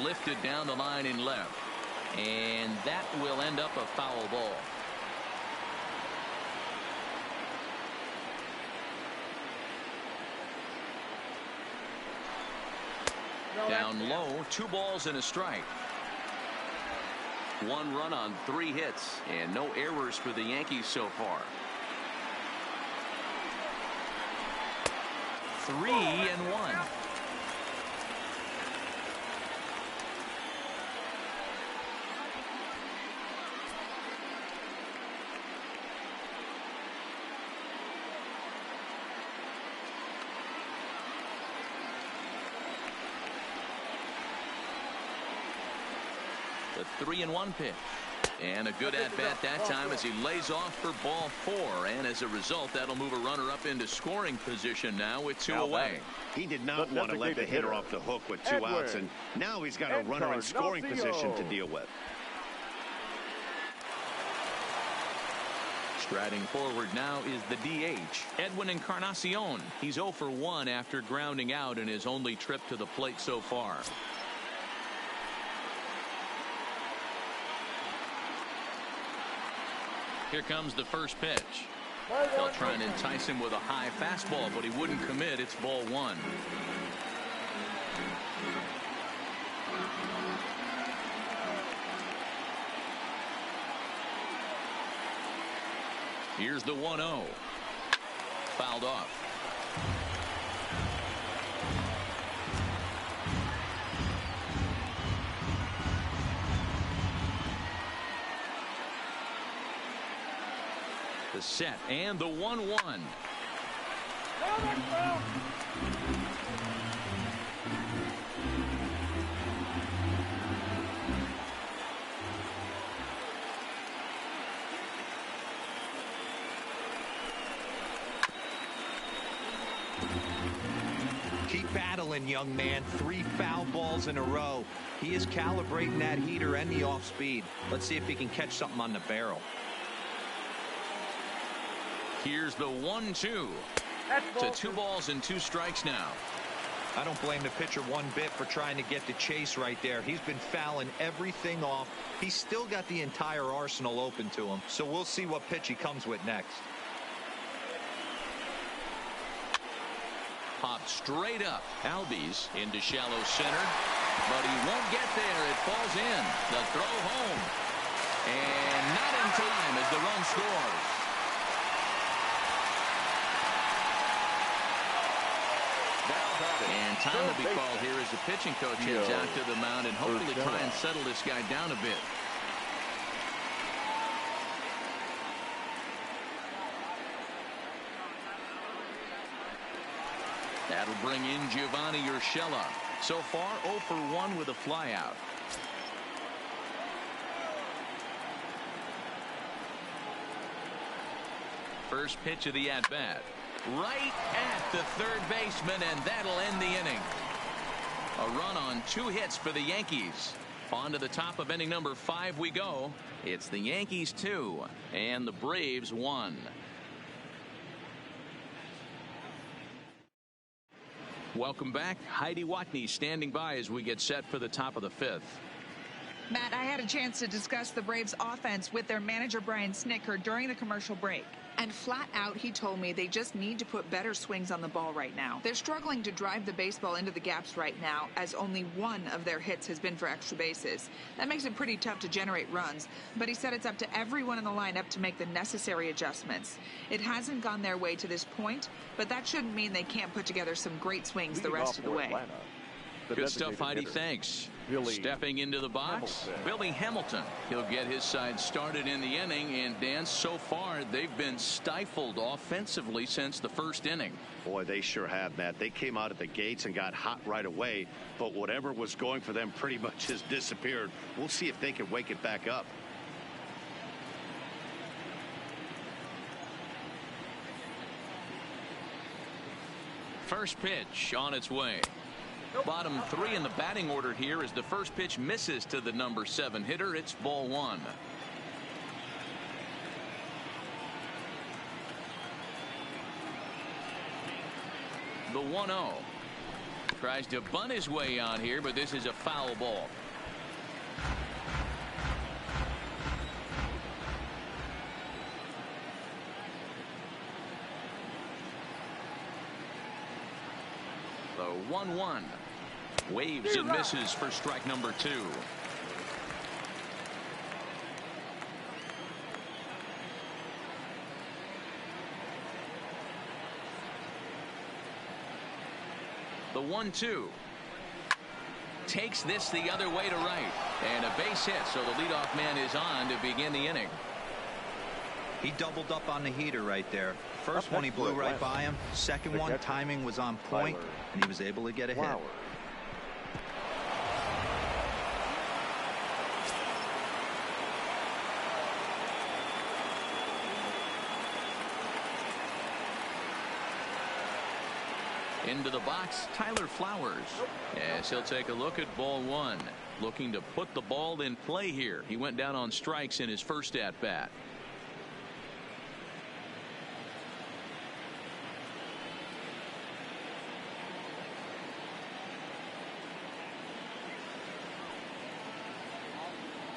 Speaker 1: lifted down the line in left, and that will end up a foul ball. Down low, 2 balls and a strike.
Speaker 4: 1 run on 3 hits and no errors for the Yankees so far.
Speaker 1: 3-1. The 3-1 pitch. And a good at-bat that time as he lays off for ball 4. And as a result, that'll move a runner up into scoring position now with 2 away.
Speaker 2: He did not want to let the hitter off the hook with 2 outs, and now he's got a runner in scoring position to deal with.
Speaker 1: Striding forward now is the DH, Edwin Encarnacion. He's 0 for 1 after grounding out in his only trip to the plate so far. Here comes the first pitch. They'll try and entice him with a high fastball, but he wouldn't commit. It's ball 1. Here's the 1-0. Fouled off. The set and the 1-1.
Speaker 5: Keep battling, young man. 3 foul balls in a row. He is calibrating that heater and the off speed. Let's see if he can catch something on the barrel.
Speaker 1: Here's the 1-2. To 2 balls and 2 strikes now.
Speaker 5: I don't blame the pitcher one bit for trying to get the chase right there. He's been fouling everything off. He's still got the entire arsenal open to him. So we'll see what pitch he comes with next.
Speaker 1: Popped straight up. Albies into shallow center, but he won't get there. It falls in. The throw home. And not in time as the run scores. And time will be called here as the pitching coach heads out to the mound and hopefully try and settle this guy down a bit. That'll bring in Giovanni Urshela. So far 0 for 1 with a flyout. First pitch of the at-bat. Right at the third baseman, and that'll end the inning. A run on 2 hits for the Yankees. On to the top of inning number 5 we go. It's the Yankees 2 and the Braves 1. Welcome back. Heidi Watney standing by as we get set for the top of the 5th.
Speaker 7: Matt, I had a chance to discuss the Braves offense with their manager Brian Snitker during the commercial break. And flat out, he told me they just need to put better swings on the ball right now. They're struggling to drive the baseball into the gaps right now, as only 1 of their hits has been for extra bases. That makes it pretty tough to generate runs, but he said it's up to everyone in the lineup to make the necessary adjustments. It hasn't gone their way to this point, but that shouldn't mean they can't put together some great swings the rest of the way.
Speaker 1: Good stuff, Heidi. Thanks. Stepping into the box, Billy Hamilton. He'll get his side started in the inning. And Dan, so far they've been stifled offensively since the first inning.
Speaker 2: Boy, they sure have, Matt. They came out at the gates and got hot right away, but whatever was going for them pretty much has disappeared. We'll see if they can wake it back up.
Speaker 1: First pitch on its way. Bottom three in the batting order here as the first pitch misses to the number 7 hitter. It's ball 1. The 1-0. Tries to bunt his way on here, but this is a foul ball. The 1-1. Waves and misses for strike number 2. The 1-2. Takes this the other way to right. And a base hit, so the leadoff man is on to begin the inning.
Speaker 5: He doubled up on the heater right there. First one he blew right by him. Second one, timing was on point, and he was able to get a hit.
Speaker 1: Into the box, Tyler Flowers. Yes, he'll take a look at ball 1. Looking to put the ball in play here. He went down on strikes in his first at bat.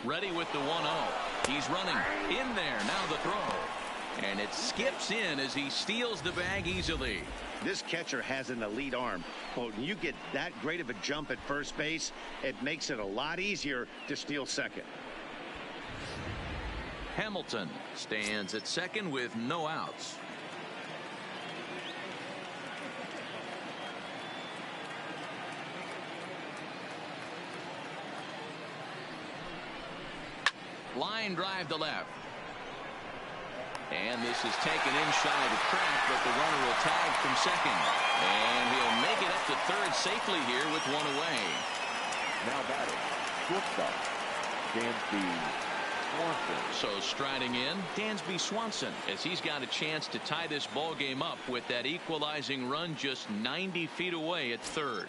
Speaker 1: Ready with the 1-0. He's running in there. Now the throw. And it skips in as he steals the bag easily.
Speaker 2: This catcher has an elite arm. But when you get that great of a jump at first base, it makes it a lot easier to steal second.
Speaker 1: Hamilton stands at second with no outs. Line drive to left. And this is taken in shy of the track, but the runner will tag from second. And he'll make it up to third safely here with one away.
Speaker 3: Now batting, shortstop, Dansby Swanson.
Speaker 1: So striding in, Dansby Swanson, as he's got a chance to tie this ball game up with that equalizing run just 90 feet away at third.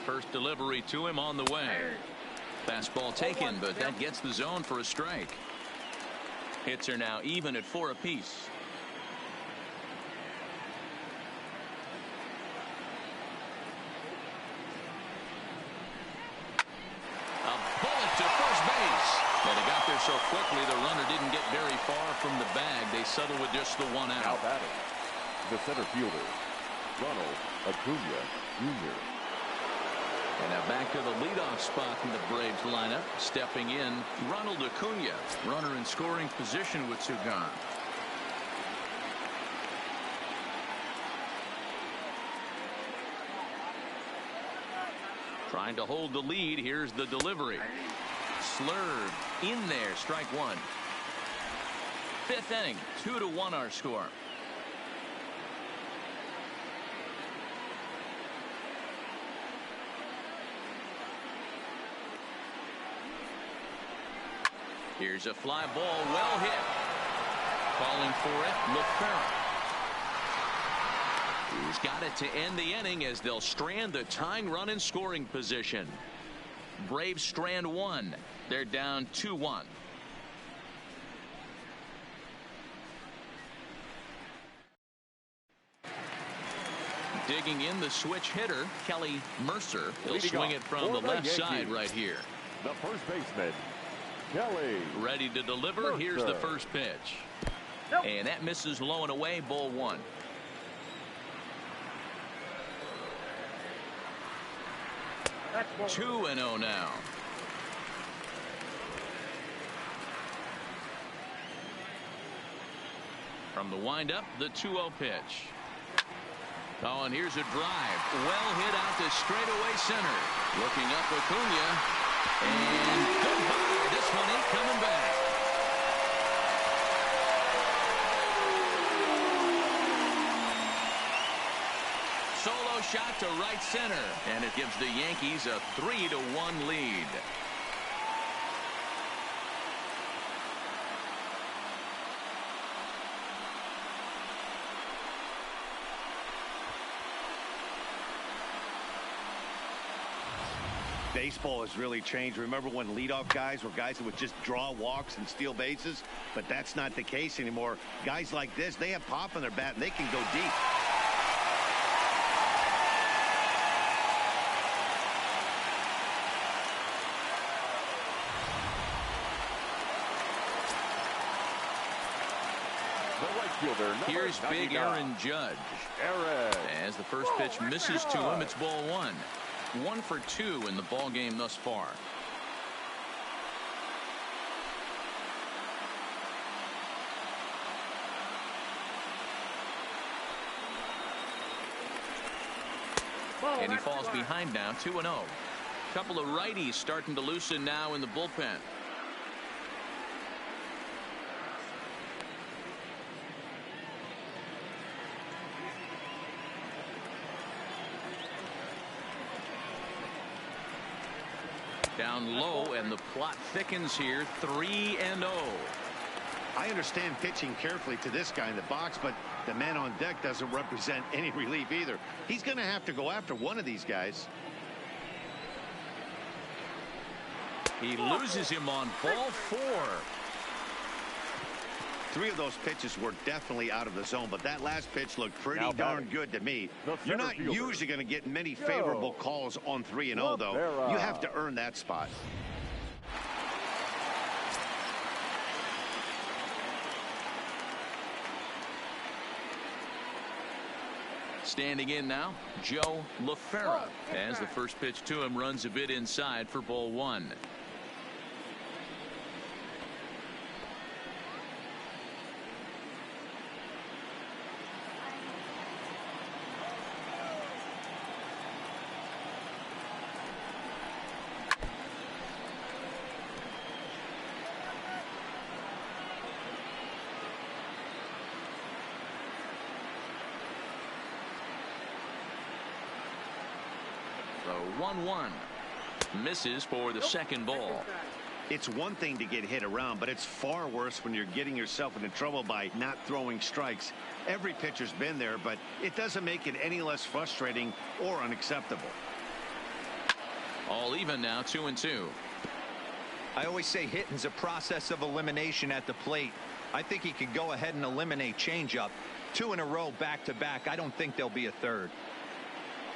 Speaker 1: First delivery to him on the way. Fastball taken, but that gets the zone for a strike. Hits are now even at 4 apiece. A bullet to first base. And it got there so quickly the runner didn't get very far from the bag. They settled with just the 1 out.
Speaker 3: Now batting, the center fielder, Ronald Acuna Jr.
Speaker 1: And now back to the leadoff spot in the Braves lineup. Stepping in, Ronald Acuna. Runner in scoring position with 2 gone. Trying to hold the lead. Here's the delivery. Slurred in there. Strike 1. 5th inning. 2-1 our score. Here's a fly ball, well hit. Calling for it, LaFerre. He's got it to end the inning as they'll strand the tying run in scoring position. Braves strand 1. They're down 2-1. Digging in the switch hitter, Kelly Mercer. He'll swing it from the left side right here.
Speaker 3: The first baseman, Kelly.
Speaker 1: Ready to deliver.
Speaker 3: Mercer.
Speaker 1: Here's the first pitch. And that misses low and away. Ball 1.
Speaker 6: That's
Speaker 1: 2-0 now. From the windup, the 2-0 pitch. Oh, and here's a drive. Well hit out to straightaway center. Looking up Acuna. And goodbye. This one ain't coming back. Solo shot to right center. And it gives the Yankees a 3-1 lead.
Speaker 2: Baseball has really changed. Remember when leadoff guys were guys that would just draw walks and steal bases? But that's not the case anymore. Guys like this, they have pop in their bat and they can go deep.
Speaker 1: Here's big Aaron Judge. As the first pitch misses to him, it's ball one. 1 for 2 in the ball game thus far. And he falls behind now, 2-0. Couple of righties starting to loosen now in the bullpen. Down low, and the plot thickens here. 3-0.
Speaker 2: I understand pitching carefully to this guy in the box, but the man on deck doesn't represent any relief either. He's going to have to go after one of these guys.
Speaker 1: He loses him on ball 4.
Speaker 2: 3 of those pitches were definitely out of the zone, but that last pitch looked pretty darn good to me. You're not usually going to get many favorable calls on 3-0, though. You have to earn that spot.
Speaker 1: Standing in now, Joe LaFera. As the first pitch to him runs a bit inside for ball 1. The 1-1 misses for the second ball.
Speaker 2: It's one thing to get hit around, but it's far worse when you're getting yourself into trouble by not throwing strikes. Every pitcher's been there, but it doesn't make it any less frustrating or unacceptable.
Speaker 1: All even now, 2-2.
Speaker 5: I always say hitting's a process of elimination at the plate. I think he could go ahead and eliminate changeup. 2 in a row back-to-back. I don't think there'll be a third.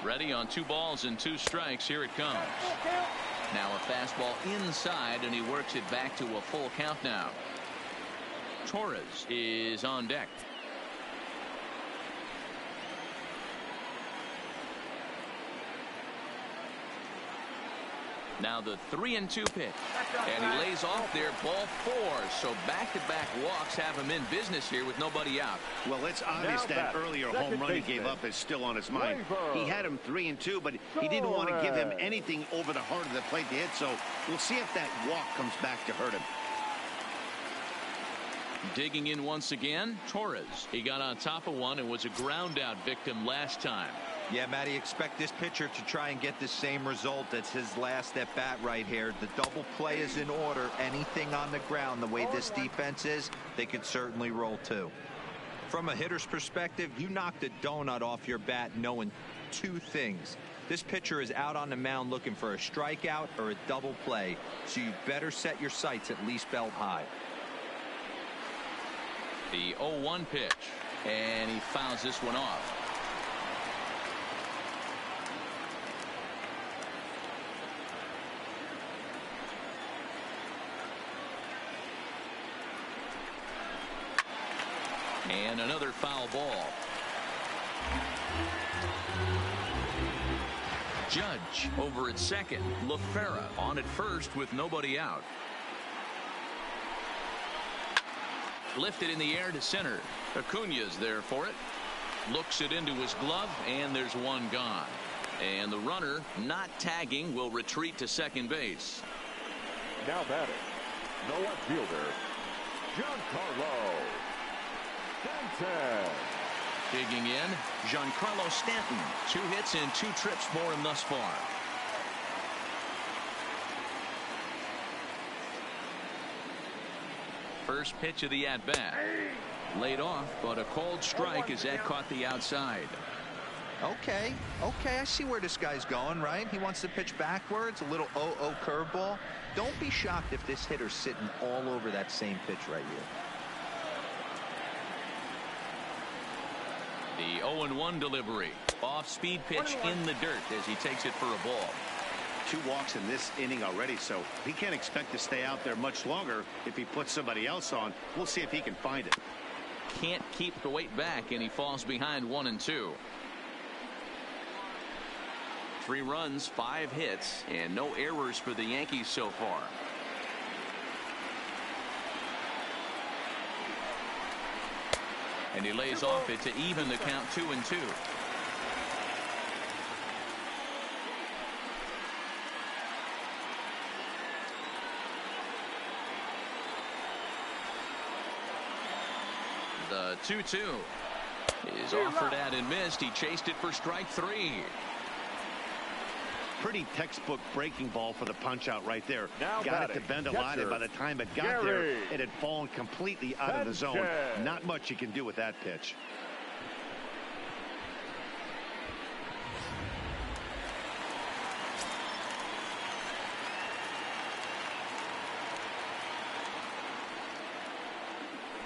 Speaker 1: Ready on 2 balls and 2 strikes. Here it comes. Now a fastball inside, and he works it back to a full count now. Torres is on deck. Now the 3-2 pitch, and he lays off there, ball 4. So back-to-back walks have him in business here with nobody out.
Speaker 2: Well, it's obvious that earlier home run he gave up is still on his mind. He had him 3-2, but he didn't want to give him anything over the heart of the plate to hit. So we'll see if that walk comes back to hurt him.
Speaker 1: Digging in once again, Torres. He got on top of one and was a ground out victim last time.
Speaker 5: Yeah, Matty, expect this pitcher to try and get the same result. That's his last at bat right here. The double play is in order. Anything on the ground, the way this defense is, they could certainly roll too. From a hitter's perspective, you knocked a donut off your bat knowing 2 things. This pitcher is out on the mound looking for a strikeout or a double play, so you better set your sights at least belt high.
Speaker 1: The 0-1 pitch, and he fouls this one off. And another foul ball. Judge over at second. LaFera on at first with nobody out. Lifted in the air to center. Acuna's there for it. Looks it into his glove, and there's one gone. And the runner, not tagging, will retreat to second base.
Speaker 3: Now batting, the left fielder, Giancarlo Stanton.
Speaker 1: Digging in, Giancarlo Stanton. 2 hits and 2 trips for him thus far. First pitch of the at-bat. Laid off, but a cold strike as that caught the outside.
Speaker 5: Okay, I see where this guy's going, right? He wants to pitch backwards, a little 0-0 curveball. Don't be shocked if this hitter's sitting all over that same pitch right here.
Speaker 1: The 0-1 delivery. Off-speed pitch in the dirt as he takes it for a ball.
Speaker 2: 2 walks in this inning already, so he can't expect to stay out there much longer if he puts somebody else on. We'll see if he can find it.
Speaker 1: Can't keep the weight back, and he falls behind 1-2. 3 runs, 5 hits, and no errors for the Yankees so far. And he lays off it to even the count 2-2. The 2-2 is offered at and missed. He chased it for strike 3.
Speaker 2: Pretty textbook breaking ball for the punch out right there.
Speaker 3: Now
Speaker 2: got it to bend a lot, and by the time it got there, it had fallen completely out of the zone. Not much you can do with that pitch.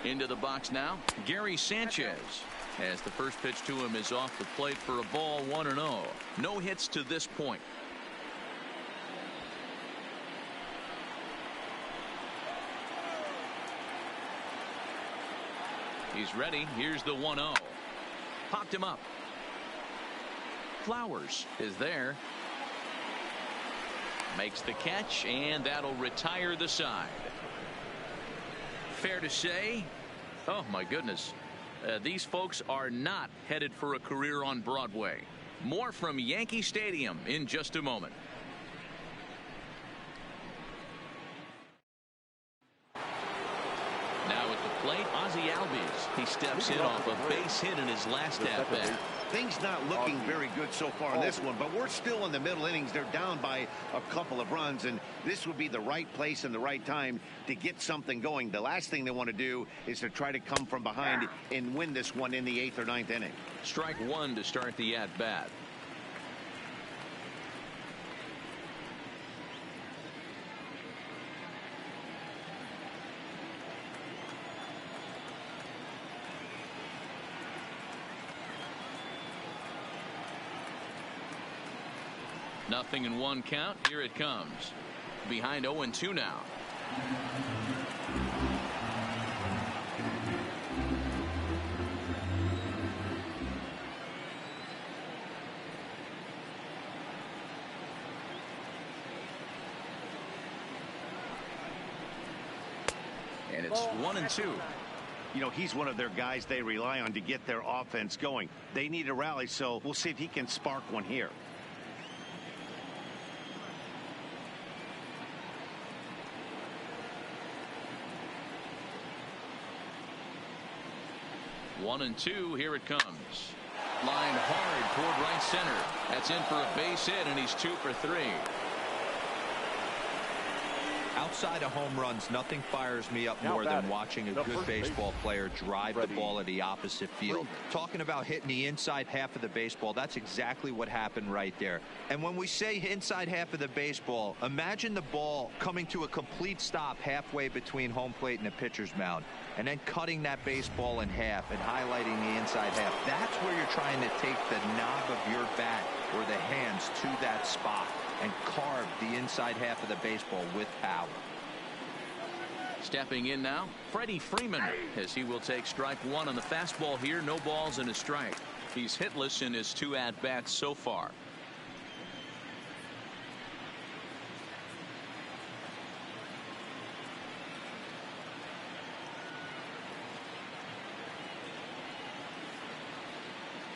Speaker 1: Into the box now, Gary Sanchez, as the first pitch to him is off the plate for a ball. 1-0. No hits to this point. He's ready. Here's the 1-0. Popped him up. Flowers is there. Makes the catch, and that'll retire the side. Fair to say, oh my goodness, these folks are not headed for a career on Broadway. More from Yankee Stadium in just a moment. Now at the plate, Ozzie Albies. He steps in off a base hit in his last at-bat.
Speaker 2: Things not looking very good so far in this one, but we're still in the middle innings. They're down by a couple of runs, and this would be the right place and the right time to get something going. The last thing they want to do is to try to come from behind and win this one in the 8th or 9th inning.
Speaker 1: Strike 1 to start the at-bat. Nothing in 1 count. Here it comes. Behind 0-2 now. And it's 1-2.
Speaker 2: You know, he's one of their guys they rely on to get their offense going. They need a rally, so we'll see if he can spark one here.
Speaker 1: 1-2. Here it comes. Lined hard toward right center. That's in for a base hit, and he's 2 for 3.
Speaker 5: Outside of home runs, nothing fires me up more than watching a good baseball player drive the ball to the opposite field. Talking about hitting the inside half of the baseball, that's exactly what happened right there. And when we say inside half of the baseball, imagine the ball coming to a complete stop halfway between home plate and the pitcher's mound, and then cutting that baseball in half and highlighting the inside half. That's where you're trying to take the knob of your bat or the hands to that spot and carve the inside half of the baseball with power.
Speaker 1: Stepping in now, Freddie Freeman, as he will take strike 1 on the fastball here. No balls and a strike. He's hitless in his 2 at-bats so far.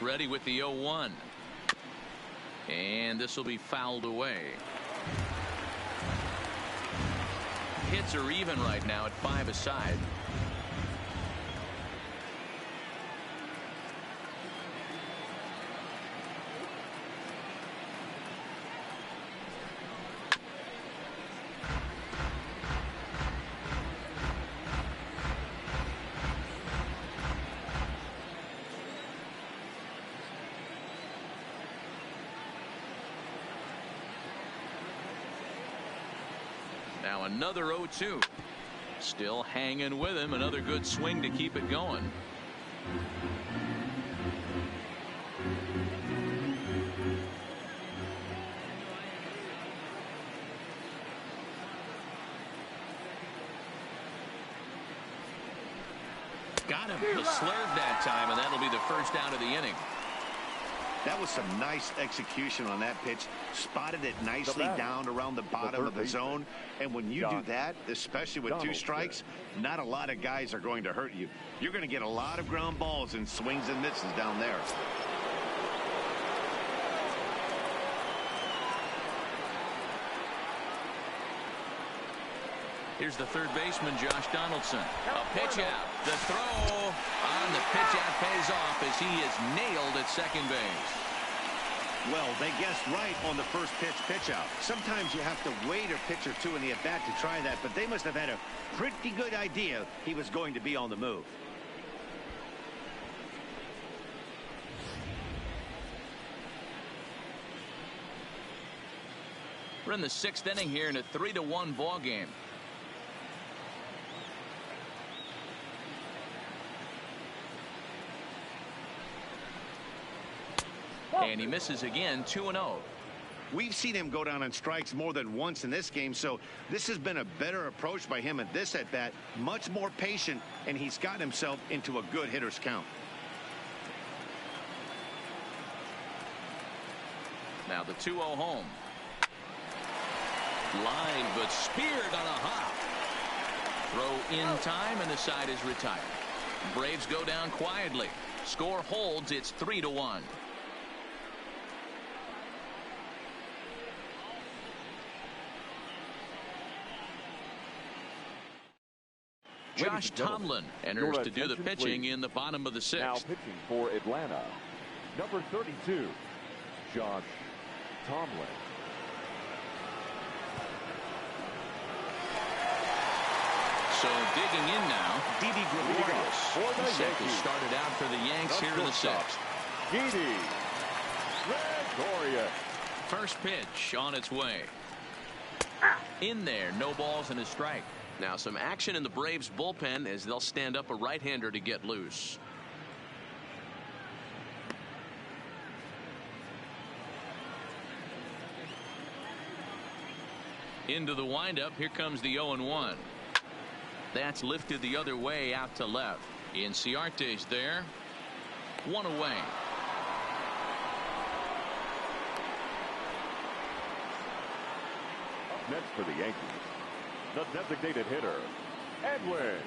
Speaker 1: ready with the 0-1. And this will be fouled away. Hits are even right now at 5 aside. Now another 0-2. Still hanging with him. Another good swing to keep it going. Got him to slurve that time, and that'll be the first out of the inning.
Speaker 2: That was some nice execution on that pitch. Spotted it nicely down around the bottom of the zone. And when you do that, especially with 2 strikes, not a lot of guys are going to hurt you. You're going to get a lot of ground balls and swings and misses down there.
Speaker 1: Here's the third baseman, Josh Donaldson. A pitch out. The throw on the pitch out pays off as he is nailed at second base.
Speaker 2: Well, they guessed right on the first pitch out. Sometimes you have to wait a pitch or 2 in the at-bat to try that, but they must have had a pretty good idea he was going to be on the move.
Speaker 1: We're in the 6th inning here in a 3-1 ball game. And he misses again, 2-0.
Speaker 2: We've seen him go down on strikes more than once in this game, so this has been a better approach by him at this at-bat. Much more patient, and he's gotten himself into a good hitter's count.
Speaker 1: Now the 2-0 home. Line, but speared on a hop. Throw in time, and the side is retired. Braves go down quietly. Score holds. It's 3-1. Josh Tomlin enters to do the pitching in the bottom of the 6th.
Speaker 3: Now pitching for Atlanta, number 32, Josh Tomlin.
Speaker 1: So digging in now, Didi Gregorius. Set to start it out for the Yanks here in the 6th.
Speaker 3: Didi Gregorius.
Speaker 1: First pitch on its way. In there, no balls and a strike. Now some action in the Braves bullpen as they'll stand up a right-hander to get loose. Into the windup. Here comes the 0-1. That's lifted the other way out to left. Inciarte's there. 1 away.
Speaker 3: Next for the Yankees, the designated hitter, Edwin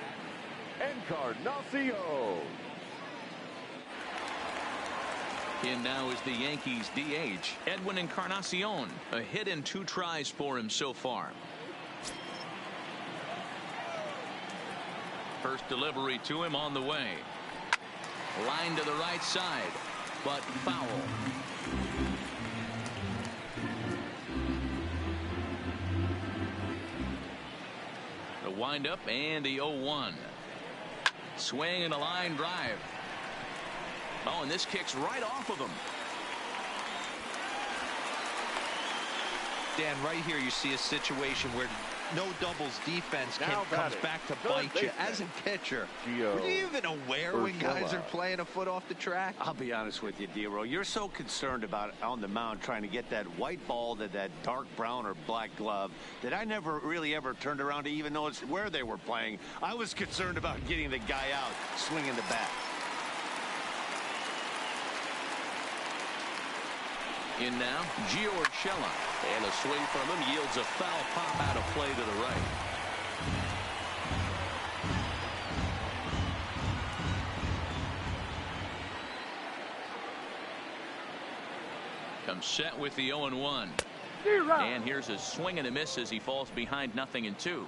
Speaker 3: Encarnacion.
Speaker 1: In now is the Yankees DH, Edwin Encarnacion. A hit and 2 tries for him so far. First delivery to him on the way. Line to the right side, but foul. The windup and the 0-1. Swing and a line drive. Oh, and this kicks right off of him.
Speaker 5: Dan, right here you see a situation where no doubles defense comes back to bite you. As a pitcher, are you even aware when guys are playing a foot off the track?
Speaker 2: I'll be honest with you, D-Row. You're so concerned about on the mound trying to get that white ball to that dark brown or black glove that I never really ever turned around to even notice where they were playing. I was concerned about getting the guy out swinging the bat.
Speaker 1: In now, Gio Urshela. And a swing from him yields a foul pop out of play to the right. Comes set with the 0-1. And here's a swing and a miss as he falls behind 0-2.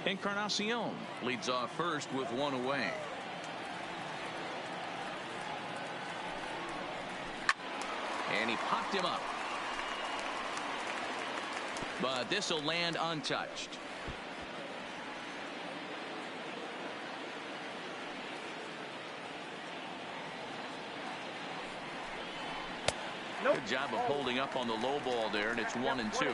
Speaker 1: Encarnacion leads off first with 1 away. And he popped him up. But this will land untouched. Good job of holding up on the low ball there, and it's 1-2.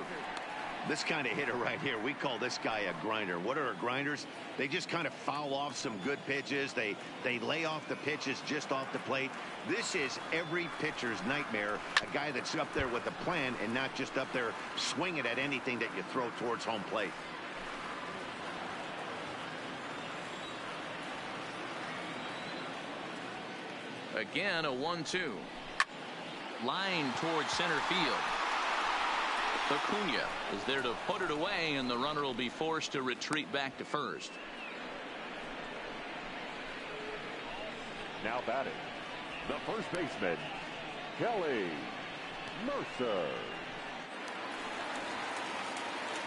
Speaker 2: This kind of hitter right here, we call this guy a grinder. What are grinders? They just kind of foul off some good pitches. They lay off the pitches just off the plate. This is every pitcher's nightmare, a guy that's up there with a plan and not just up there swinging at anything that you throw towards home plate.
Speaker 1: Again, a 1-2. Line towards center field. Acuna is there to put it away, and the runner will be forced to retreat back to first.
Speaker 3: Now batting, the first baseman, Kelly Mercer.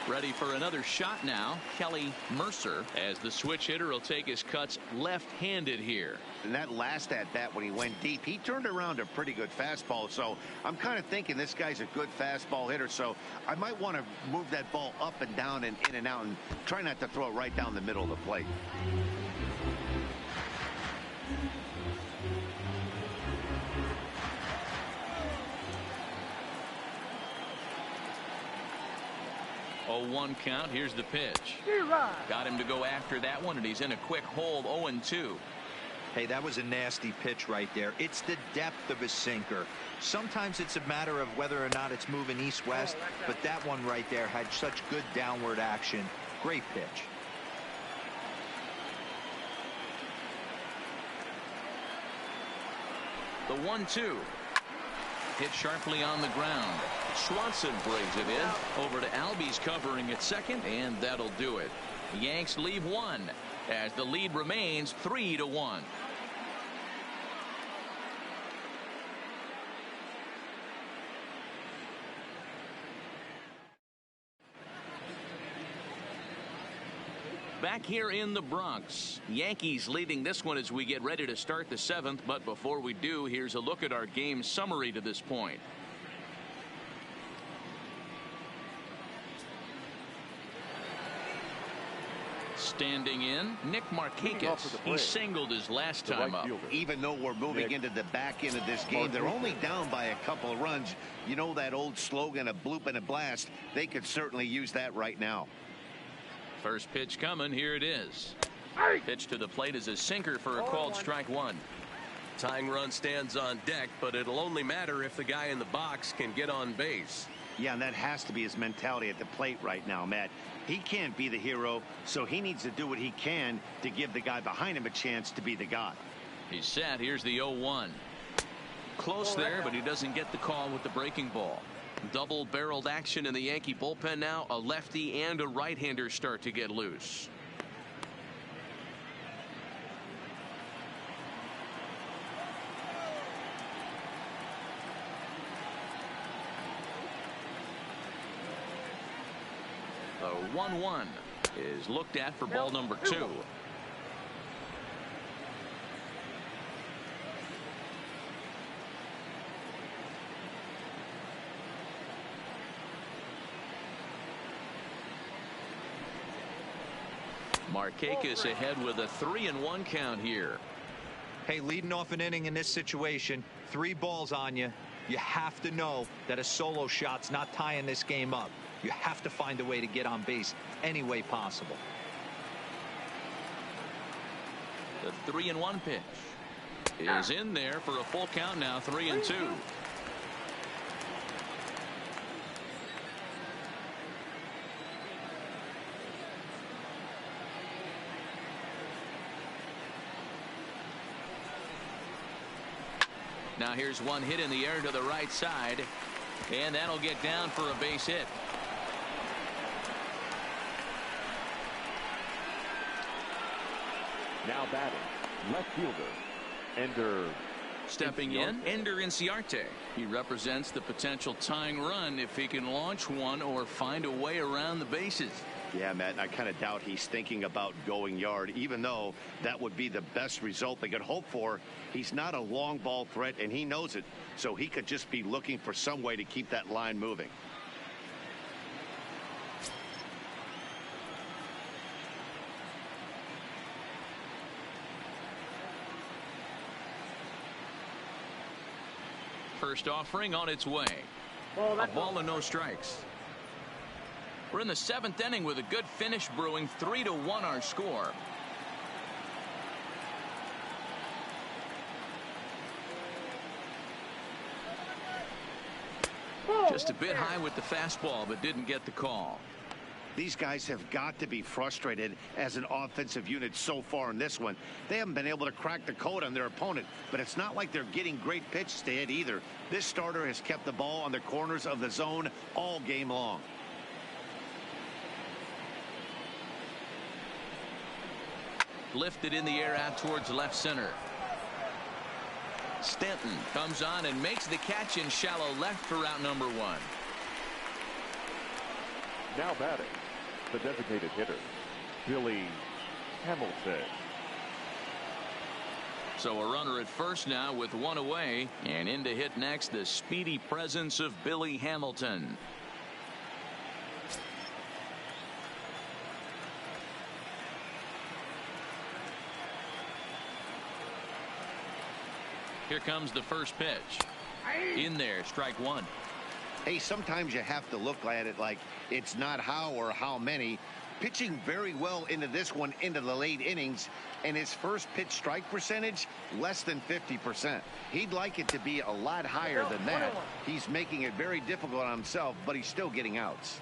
Speaker 1: Ready for another shot now. Kelly Mercer, as the switch hitter, will take his cuts left-handed here.
Speaker 2: And that last at-bat when he went deep, he turned around a pretty good fastball. So I'm kind of thinking this guy's a good fastball hitter. So I might want to move that ball up and down and in and out and try not to throw it right down the middle of the plate.
Speaker 1: Oh, 1 count. Here's the pitch. Got him to go after that one, and he's in a quick hold. 0-2.
Speaker 5: Hey, that was a nasty pitch right there. It's the depth of a sinker. Sometimes it's a matter of whether or not it's moving east-west, but that one right there had such good downward action. Great pitch.
Speaker 1: The 1-2. Hit sharply on the ground. Swanson brings it in. Over to Albies covering at second, and that'll do it. The Yanks leave 1 as the lead remains 3-1. Back here in the Bronx, Yankees leading this one as we get ready to start the 7th. But before we do, here's a look at our game summary to this point. Standing in, Nick Markakis. He singled his last time up.
Speaker 2: Even though we're moving into the back end of this game, they're only down by a couple of runs. You know that old slogan, a bloop and a blast. They could certainly use that right now.
Speaker 1: First pitch coming. Here it is. Pitch to the plate is a sinker for a called strike 1.
Speaker 4: Tying run stands on deck, but it'll only matter if the guy in the box can get on base.
Speaker 2: Yeah, and that has to be his mentality at the plate right now, Matt. He can't be the hero, so he needs to do what he can to give the guy behind him a chance to be the guy.
Speaker 1: He's set. Here's the 0-1. Close there, but he doesn't get the call with the breaking ball. Double-barreled action in the Yankee bullpen now. A lefty and a right-hander start to get loose. The 1-1 is looked at for ball number 2. Markakis ahead with a 3-1 count here.
Speaker 5: Hey, leading off an inning in this situation, 3 balls on you. You have to know that a solo shot's not tying this game up. You have to find a way to get on base any way possible.
Speaker 1: The 3-1 pitch is in there for a full count now. 3-2. Now here's one hit in the air to the right side. And that'll get down for a base hit.
Speaker 3: Now batting, left fielder, Ender.
Speaker 1: Stepping in, Ender Inciarte. He represents the potential tying run if he can launch one or find a way around the bases.
Speaker 2: Yeah, Matt, I kind of doubt he's thinking about going yard, even though that would be the best result they could hope for. He's not a long ball threat, and he knows it, so he could just be looking for some way to keep that line moving.
Speaker 1: First offering on its way. A ball and no strikes. We're in the 7th inning with a good finish brewing. 3-1 our score. Just a bit high with the fastball, but didn't get the call.
Speaker 2: These guys have got to be frustrated as an offensive unit so far in this one. They haven't been able to crack the code on their opponent, but it's not like they're getting great pitches to hit either. This starter has kept the ball on the corners of the zone all game long.
Speaker 1: Lifted in the air out towards left center. Stanton comes on and makes the catch in shallow left for out number 1.
Speaker 3: Now batting, the designated hitter, Billy Hamilton.
Speaker 1: So a runner at first now with 1 away, and in to hit next the speedy presence of Billy Hamilton. Here comes the first pitch. In there, strike 1.
Speaker 2: Hey, sometimes you have to look at it like it's not how or how many. Pitching very well into this one into the late innings, and his first pitch strike percentage less than 50%. He'd like it to be a lot higher than that. He's making it very difficult on himself, but he's still getting outs.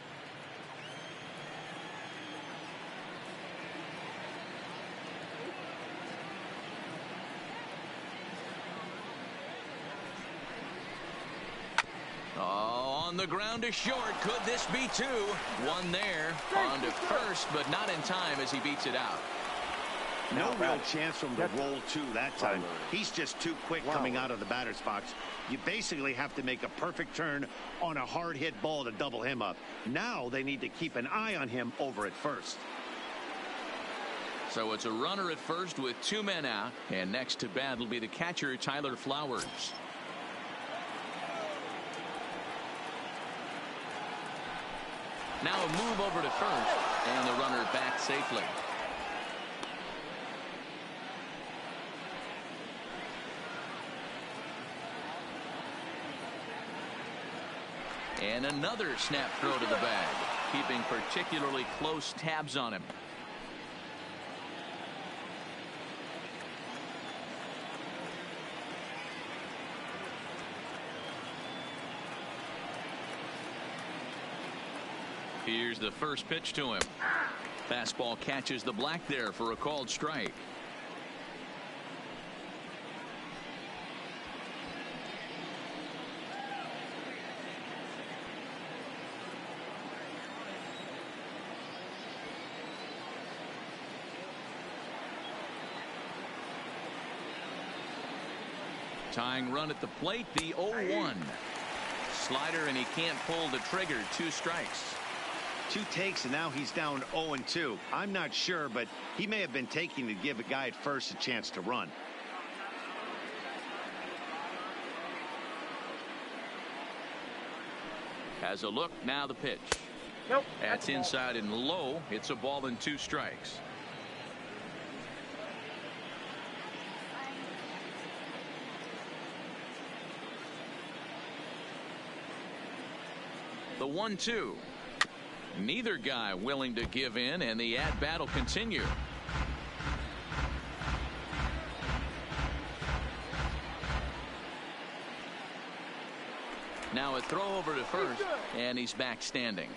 Speaker 1: On the ground to short. Could this be 2? 1 there. On to first, but not in time as he beats it out.
Speaker 2: No real chance for him to roll 2 that time. He's just too quick coming out of the batter's box. You basically have to make a perfect turn on a hard hit ball to double him up. Now they need to keep an eye on him over at first.
Speaker 1: So it's a runner at first with 2 men out, and next to bat will be the catcher Tyler Flowers. Now a move over to first, and the runner back safely. And another snap throw to the bag, keeping particularly close tabs on him. Here's the first pitch to him. Fastball catches the black there for a called strike. Tying run at the plate, the 0-1. Slider, and he can't pull the trigger. 2 strikes.
Speaker 2: 2 takes, and now he's down 0-2. I'm not sure, but he may have been taking to give a guy at first a chance to run.
Speaker 1: Has a look, now the pitch.
Speaker 6: Nope.
Speaker 1: That's inside and low. It's a ball and 2 strikes. The 1-2. Neither guy willing to give in, and the at-bat will continue. Now a throw over to first, and he's back standing.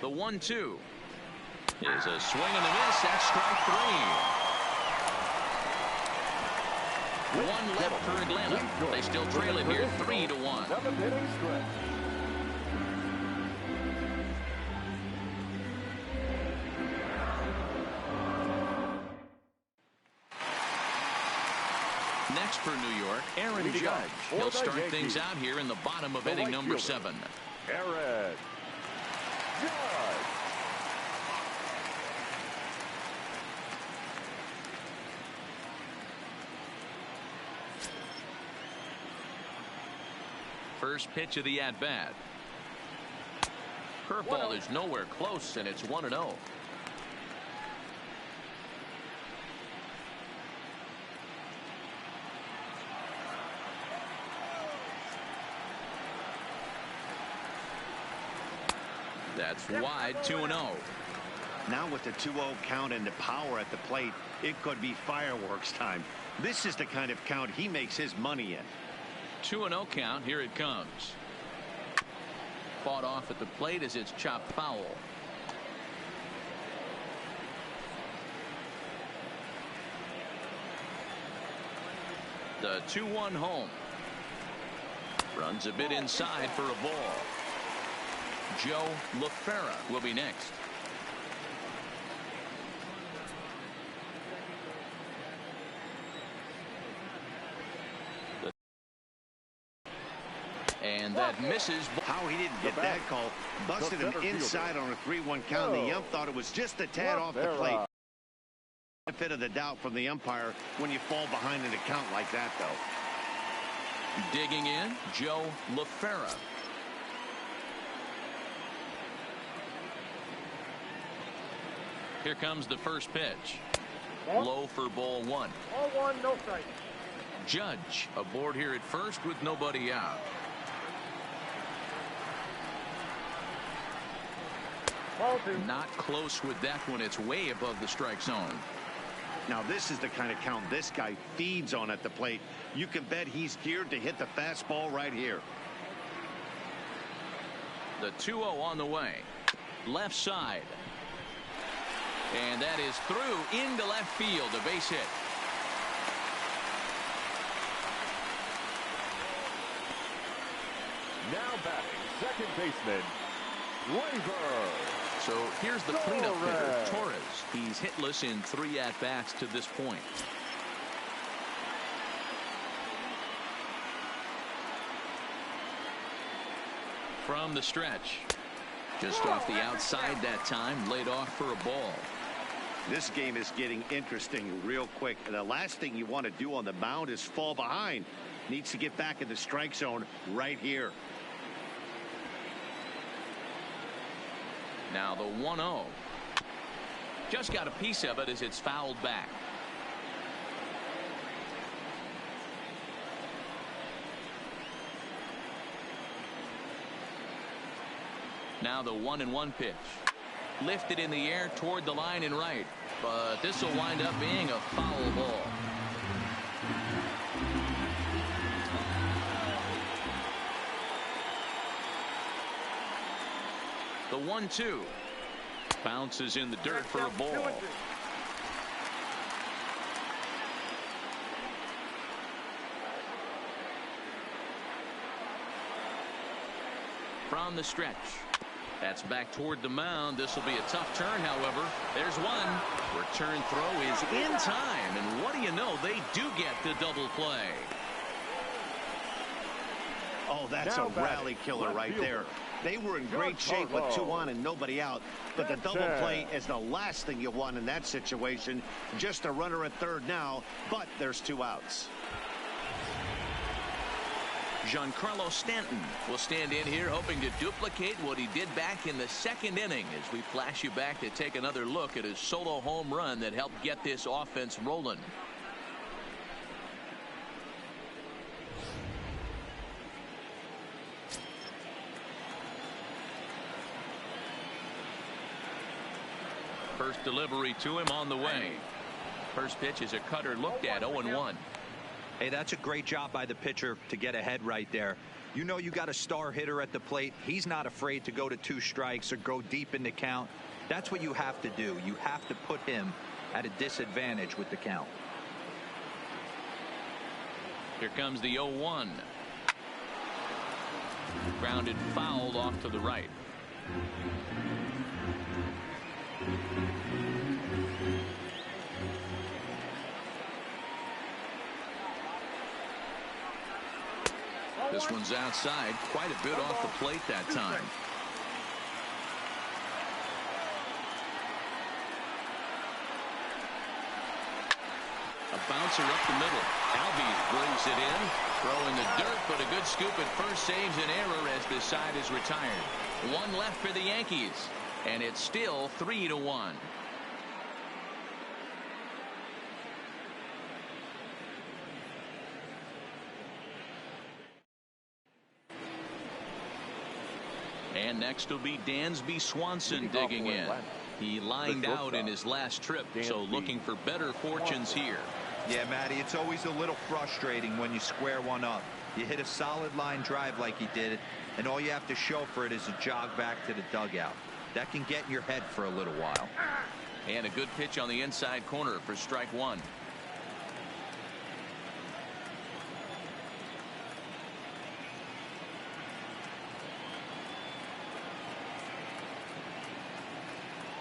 Speaker 1: The 1-2 is a swing and a miss. That's strike 3. One left for Atlanta. They still trail it here 3-1. Next for New York, Aaron Judge. He'll start things out here in the bottom of inning number 7.
Speaker 3: Aaron Judge.
Speaker 1: First pitch of the at-bat. Curveball is nowhere close, and it's 1-0. That's wide, 2-0.
Speaker 2: Now with the 2-0 count and the power at the plate, it could be fireworks time. This is the kind of count he makes his money in.
Speaker 1: 2-0 count. Here it comes. Fought off at the plate as it's chopped foul. The 2-1 home. Runs a bit inside for a ball. Joe LaFera will be next. And that misses.
Speaker 2: How he didn't get that call. Busted him inside on a 3-1 count. The ump thought it was just a tad off the plate. Benefit of the doubt from the umpire when you fall behind in a count like that, though.
Speaker 1: Digging in, Joe LaFera. Here comes the first pitch. Low for ball 1.
Speaker 6: Ball 1, no strike.
Speaker 1: Judge aboard here at first with nobody out.
Speaker 6: Ball 2.
Speaker 1: Not close with that one. It's way above the strike zone.
Speaker 2: Now this is the kind of count this guy feeds on at the plate. You can bet he's geared to hit the fastball right here.
Speaker 1: The 2-0 on the way. Left side. And that is through into left field. A base hit.
Speaker 3: Now batting, second baseman, Raver.
Speaker 1: So here's the cleanup hitter, Torres. He's hitless in 3 at-bats to this point. From the stretch. Just off the outside that time, laid off for a ball.
Speaker 2: This game is getting interesting real quick. And the last thing you want to do on the mound is fall behind. Needs to get back in the strike zone right here.
Speaker 1: Now the 1-0. Just got a piece of it as it's fouled back. Now the 1-1 pitch. Lifted in the air toward the line and right. But this will wind up being a foul ball. The 1-2 bounces in the dirt for a ball. From the stretch. That's back toward the mound. This will be a tough turn, however. There's one. Return throw is in time. And what do you know? They do get the double play.
Speaker 2: Oh, that's a rally killer right there. They were in great shape with 2 on and nobody out. But the double play is the last thing you want in that situation. Just a runner at third now, but there's 2 outs.
Speaker 1: Giancarlo Stanton will stand in here hoping to duplicate what he did back in the 2nd inning as we flash you back to take another look at his solo home run that helped get this offense rolling. First delivery to him on the way. First pitch is a cutter looked at 0-1.
Speaker 5: Hey, that's a great job by the pitcher to get ahead right there. You know you got a star hitter at the plate. He's not afraid to go to 2 strikes or go deep in the count. That's what you have to do. You have to put him at a disadvantage with the count.
Speaker 1: Here comes the 0-1. Grounded foul off to the right. This one's outside, quite a bit off the plate that time. A bouncer up the middle. Albies brings it in. Throw in the dirt, but a good scoop at first saves an error as this side is retired. 1 left for the Yankees, and it's still 3-1. And next will be Dansby Swanson digging in. He lined out in his last trip, so looking for better fortunes here.
Speaker 5: Yeah, Matty, it's always a little frustrating when you square one up. You hit a solid line drive like he did, and all you have to show for it is a jog back to the dugout. That can get in your head for a little while.
Speaker 1: And a good pitch on the inside corner for strike 1.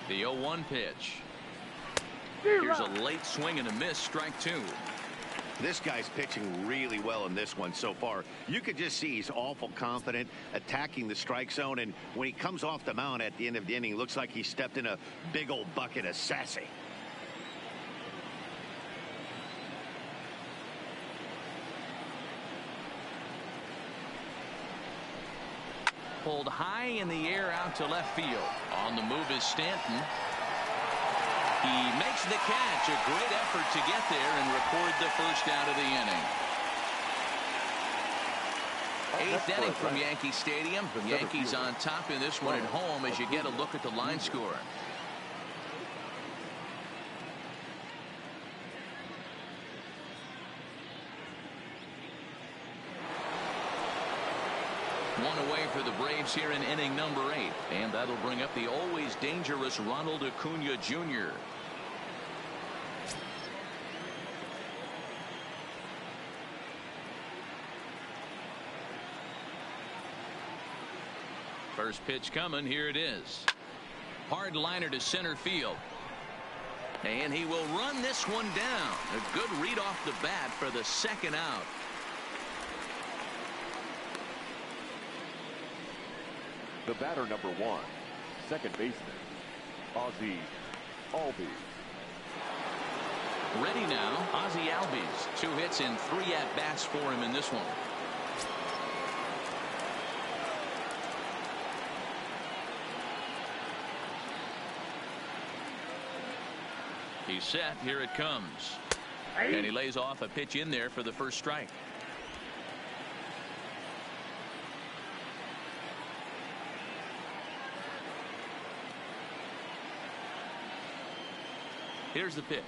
Speaker 1: The 0-1 pitch. Here's a late swing and a miss, strike 2.
Speaker 2: This guy's pitching really well in this one so far. You could just see he's awful confident attacking the strike zone, and when he comes off the mound at the end of the inning, looks like he stepped in a big old bucket of sassy.
Speaker 1: Pulled high in the air out to left field. On the move is Stanton. He makes the catch. A great effort to get there and record the first out of the inning. 8th inning from Yankee Stadium. Yankees on top in this one at home as you get a look at the line score. One away for the Braves here in inning number 8, and that'll bring up the always dangerous Ronald Acuna Jr. First pitch coming. Here it is. Hard liner to center field, and he will run this one down. A good read off the bat for the second out.
Speaker 3: The batter, number 1, second baseman, Ozzie Albies.
Speaker 1: Ready now, Ozzie Albies. 2 hits and 3 at-bats for him in this one. He's set. Here it comes. And he lays off a pitch in there for the first strike. Here's the pitch.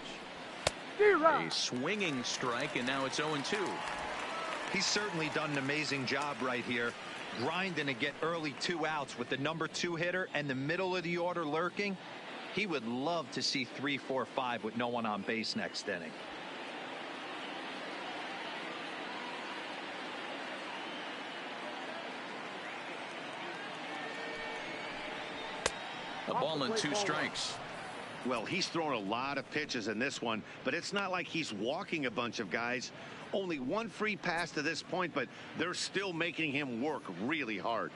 Speaker 1: A swinging strike, and now it's 0-2.
Speaker 5: He's certainly done an amazing job right here, grinding to get early 2 outs with the number 2 hitter and the middle of the order lurking. He would love to see 3, 4, 5 with no one on base next inning.
Speaker 1: A ball and 2 strikes.
Speaker 2: Well, he's thrown a lot of pitches in this one, but it's not like he's walking a bunch of guys. Only 1 free pass to this point, but they're still making him work really hard.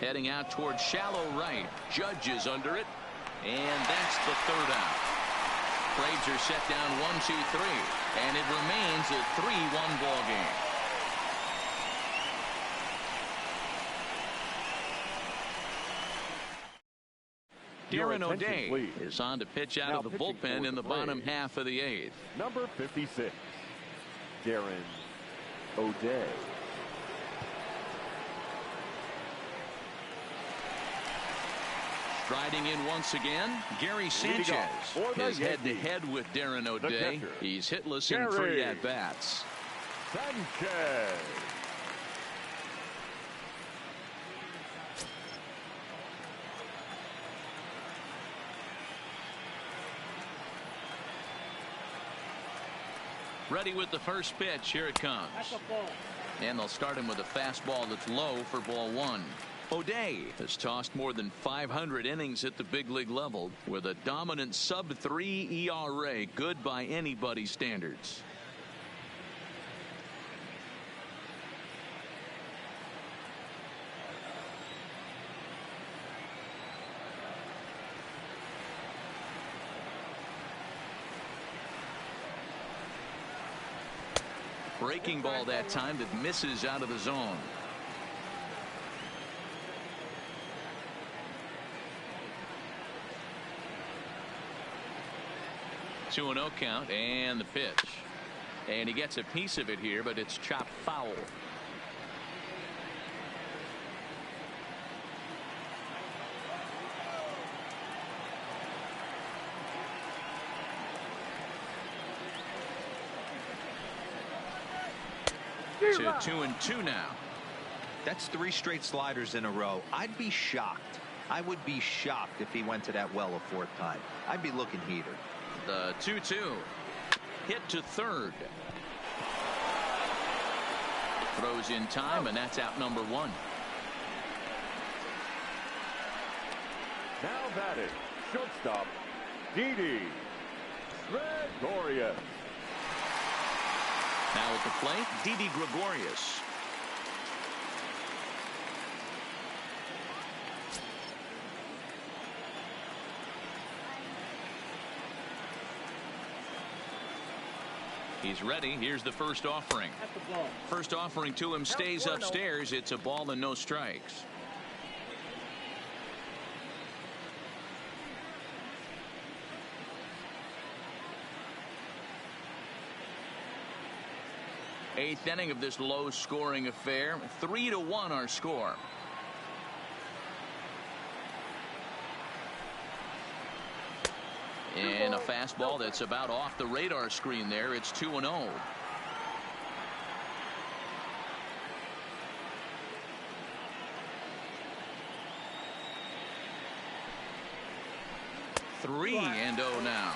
Speaker 1: Heading out towards shallow right. Judge is under it, and that's the 3rd out. Braves are set down 1-2-3, and it remains a 3-1 ball game. Darren O'Day is on to pitch out of the bullpen in the bottom half of the 8th.
Speaker 3: Number 56, Darren O'Day.
Speaker 1: Striding in once again, Gary Sanchez is head-to-head with Darren O'Day. He's hitless in 3 at-bats.
Speaker 3: Sanchez.
Speaker 1: Ready with the first pitch. Here it comes. And they'll start him with a fastball that's low for ball 1. O'Day has tossed more than 500 innings at the big league level with a dominant sub-3 ERA, good by anybody's standards. Breaking ball that time that misses out of the zone. Two 2-0 count and the pitch. And he gets a piece of it here, but it's chopped foul. To 2-2 now.
Speaker 5: That's 3 straight sliders in a row. I'd be shocked. I would be shocked if he went to that well a 4th time. I'd be looking heater.
Speaker 1: The 2-2 hit to third. Throws in time, and that's out number 1.
Speaker 3: Now batting, shortstop, Didi Gregorius.
Speaker 1: Now at the plate, Didi Gregorius. He's ready. Here's the first offering. First offering to him stays upstairs. It's a ball and no strikes. Eighth inning of this low-scoring affair. 3-1 our score. And a fastball that's about off the radar screen there. It's 2-0. Three and 0 now.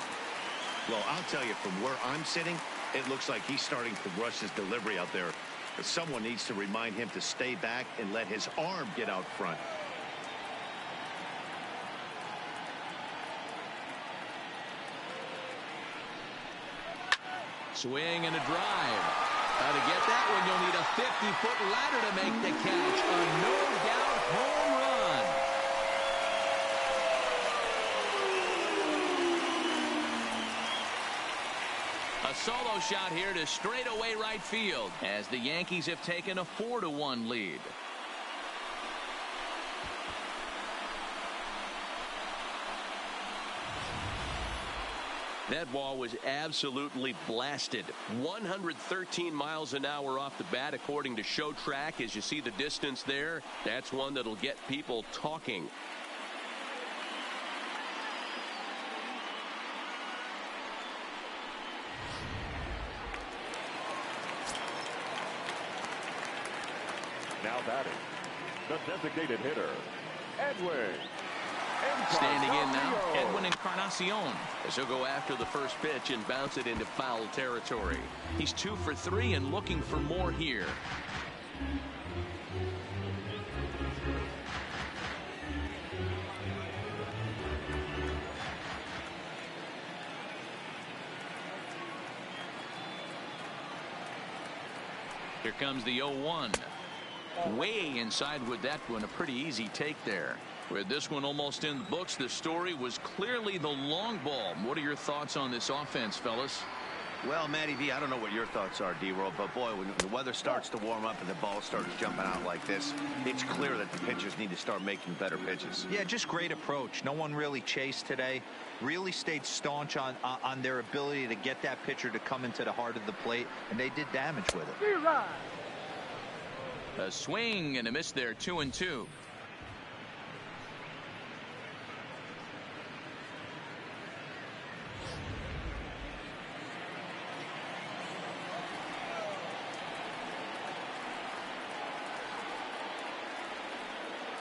Speaker 2: Well, I'll tell you, from where I'm sitting, it looks like he's starting to rush his delivery out there. But someone needs to remind him to stay back and let his arm get out front.
Speaker 1: Swing and a drive. To get that one, you'll need a 50-foot ladder to make the catch. A no-doubt home run. A solo shot here to straightaway right field as the Yankees have taken a 4-1 lead. That ball was absolutely blasted. 113 miles an hour off the bat, according to Show Track. As you see the distance there, that's one that'll get people talking.
Speaker 3: Now batting, the designated hitter, Edwin.
Speaker 1: Standing in now, Edwin Encarnacion, as he'll go after the first pitch and bounce it into foul territory. He's 2 for 3 and looking for more here. Here comes the 0-1. Way inside with that one. A pretty easy take there. With this one almost in the books, the story was clearly the long ball. What are your thoughts on this offense, fellas?
Speaker 2: Well, Matty V, I don't know what your thoughts are, D-Roll, but boy, when the weather starts to warm up and the ball starts jumping out like this, it's clear that the pitchers need to start making better pitches.
Speaker 5: Yeah, just great approach. No one really chased today. Really stayed staunch on their ability to get that pitcher to come into the heart of the plate, and they did damage with it.
Speaker 1: A swing and a miss there, 2-2.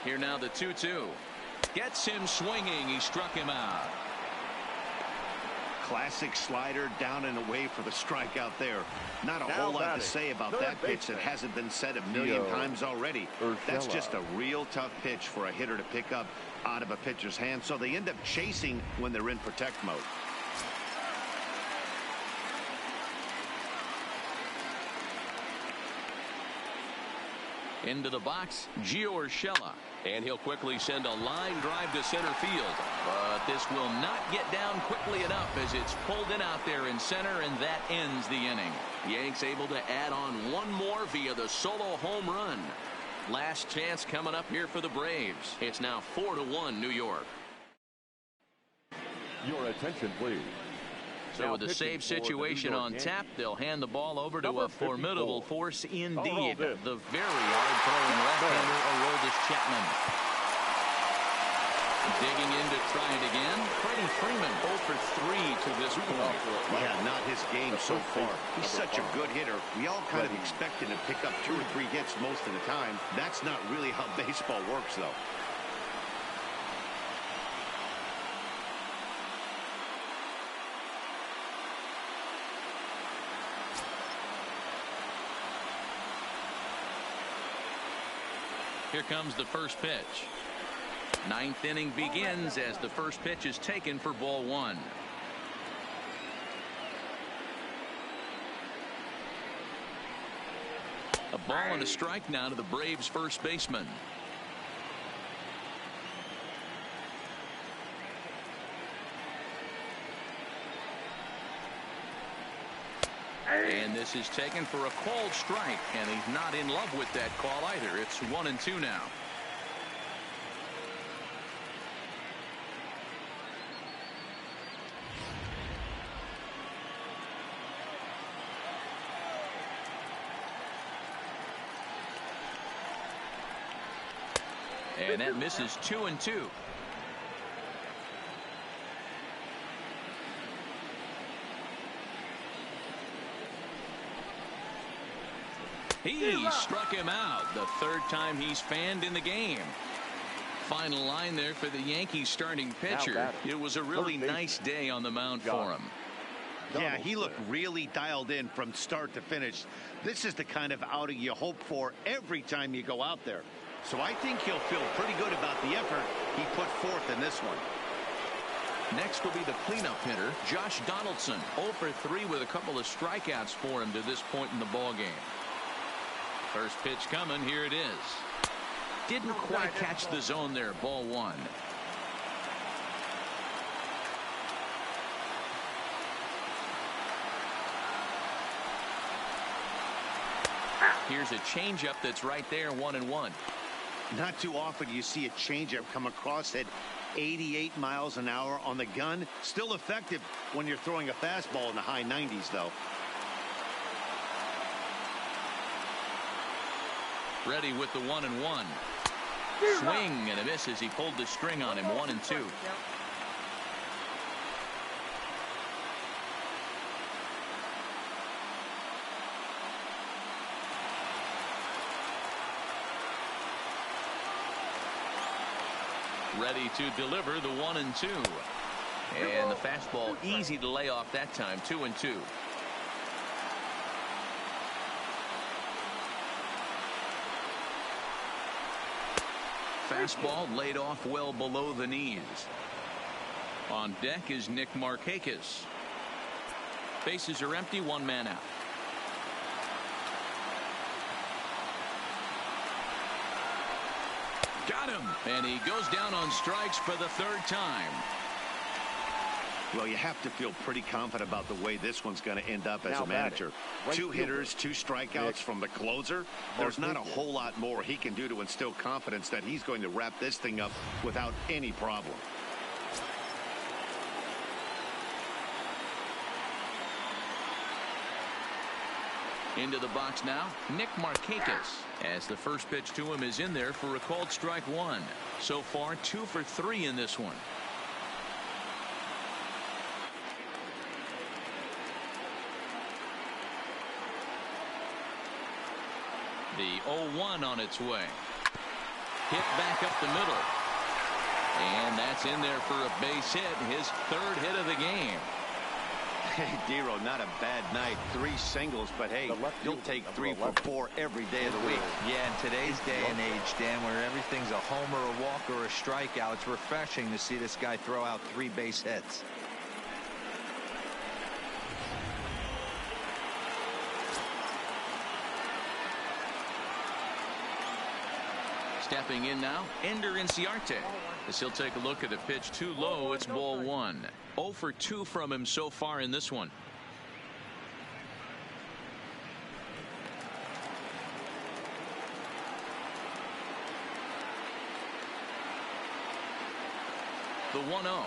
Speaker 1: Here now the 2-2. Gets him swinging. He struck him out.
Speaker 2: Classic slider down and away for the strikeout there. Not a whole lot to say about that pitch that hasn't been said a million times already. That's just a real tough pitch for a hitter to pick up out of a pitcher's hand, so they end up chasing when they're in protect mode.
Speaker 1: Into the box, Gio Urshela.
Speaker 4: And he'll quickly send a line drive to center field.
Speaker 1: But this will not get down quickly enough as it's pulled in out there in center, and that ends the inning. Yanks able to add on one more via the solo home run. Last chance coming up here for the Braves. It's now 4-1 New York.
Speaker 3: Your attention, please.
Speaker 1: So with the save situation on tap, they'll hand the ball over to a formidable force indeed. The very hard-throwing left-hander, Aroldis Chapman. Digging in to try it again. Freddie Freeman 0 for 3 to this point.
Speaker 2: Yeah, not his game so far. He's such a good hitter. We all kind of expect him to pick up 2 or 3 hits most of the time. That's not really how baseball works, though.
Speaker 1: Here comes the first pitch. Ninth inning begins as the first pitch is taken for ball 1. A ball and a strike now to the Braves first baseman. And this is taken for a called strike, and he's not in love with that call either. It's 1-2 now. And that misses 2-2. He struck him out. The 3rd time he's fanned in the game. Final line there for the Yankees starting pitcher. It was a really nice day on the mound for him.
Speaker 2: Yeah, he looked really dialed in from start to finish. This is the kind of outing you hope for every time you go out there. So I think he'll feel pretty good about the effort he put forth in this one.
Speaker 1: Next will be the cleanup hitter, Josh Donaldson. 0 for 3 with a couple of strikeouts for him to this point in the ballgame. First pitch coming. Here it is. Didn't quite catch the zone there. Ball 1. Here's a changeup that's right there. 1-1.
Speaker 2: Not too often you see a changeup come across at 88 miles an hour on the gun. Still effective when you're throwing a fastball in the high 90s, though.
Speaker 1: Ready with the 1-1. Swing and a miss as he pulled the string on him. 1-2. Ready to deliver the 1-2. And the fastball easy to lay off that time. 2-2. Fastball laid off well below the knees. On deck is Nick Markakis. Bases are empty. 1 man out. Got him. And he goes down on strikes for the 3rd time.
Speaker 2: Well, you have to feel pretty confident about the way this one's going to end up as a manager. 2 hitters, 2 strikeouts from the closer. There's not a whole lot more he can do to instill confidence that he's going to wrap this thing up without any problem.
Speaker 1: Into the box now, Nick Markakis, as the first pitch to him is in there for a called strike 1. So far 2 for 3 in this one. The 0-1 on its way. hit back up the middle. And that's in there for a base hit, his third hit of the game.
Speaker 2: Hey, Dero, not a bad night. 3 singles, but hey, you'll take 3 for 4 every day of the week.
Speaker 5: Yeah, in today's day and age, Dan, where everything's a homer, a walk, or a strikeout, it's refreshing to see this guy throw out 3 base hits.
Speaker 1: Stepping in now, Ender Inciarte. As he'll take a look at a pitch too low, it's ball 1. 0 for 2 from him so far in this one. The 1-0.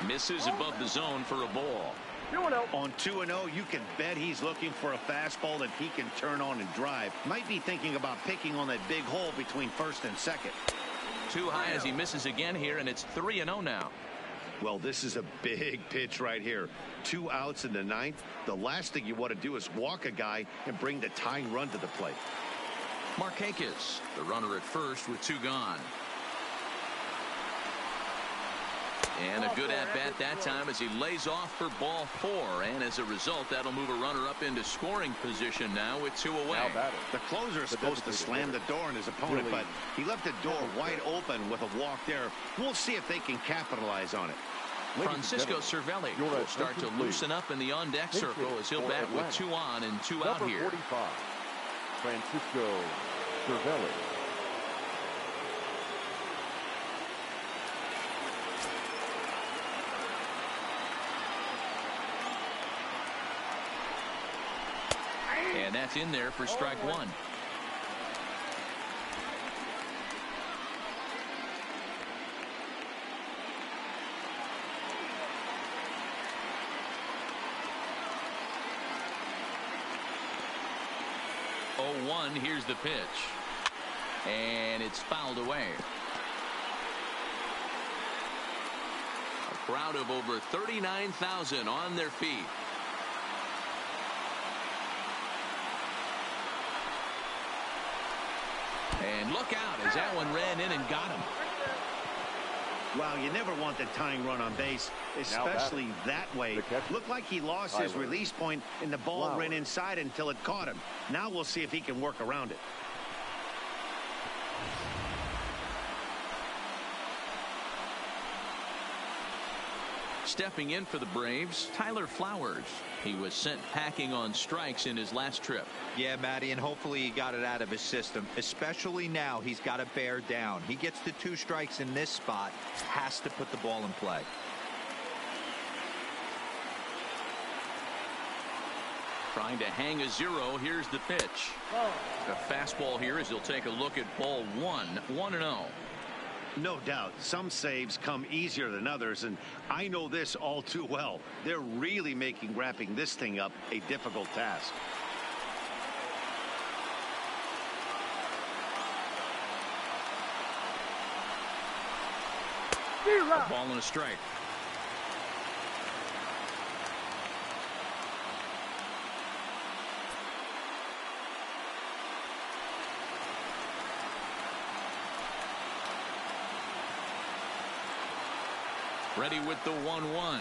Speaker 1: Misses above the zone for a ball.
Speaker 6: 2-0.
Speaker 2: On 2-0, you can bet he's looking for a fastball that he can turn on and drive. Might be thinking about picking on that big hole between first and second.
Speaker 1: Too high as he misses again here, and it's 3-0 now.
Speaker 2: Well, this is a big pitch right here. 2 outs in the 9th. The last thing you want to do is walk a guy and bring the tying run to the plate.
Speaker 1: Markakis, the runner at first with 2 gone. And a good at-bat that time as he lays off for ball 4. And as a result, that'll move a runner up into scoring position now with 2 away.
Speaker 2: The closer is supposed to slam the door on his opponent, but he left the door wide open with a walk there. We'll see if they can capitalize on it.
Speaker 1: Francisco Cervelli will start to loosen up in the on-deck circle as he'll bat with 2 on and 2 out here.
Speaker 3: 45, Francisco Cervelli.
Speaker 1: And that's in there for strike 1. Here's the pitch. And it's fouled away. A crowd of over 39,000 on their feet. And look out as that one ran in and got him.
Speaker 2: Wow, you never want the tying run on base, especially that way. Looked like he lost his release point and the ball ran inside until it caught him. Now we'll see if he can work around it.
Speaker 1: Stepping in for the Braves, Tyler Flowers. He was sent packing on strikes in his last trip.
Speaker 5: Yeah, Matty, and hopefully he got it out of his system. Especially now, he's got to bear down. He gets the 2 strikes in this spot, has to put the ball in play.
Speaker 1: Trying to hang a 0. Here's the pitch. The fastball here as he'll take a look at ball 1. 1-0.
Speaker 2: No doubt some saves come easier than others, and I know this all too well. They're really making wrapping this thing up a difficult task.
Speaker 1: A ball and a strike. Ready with the 1-1.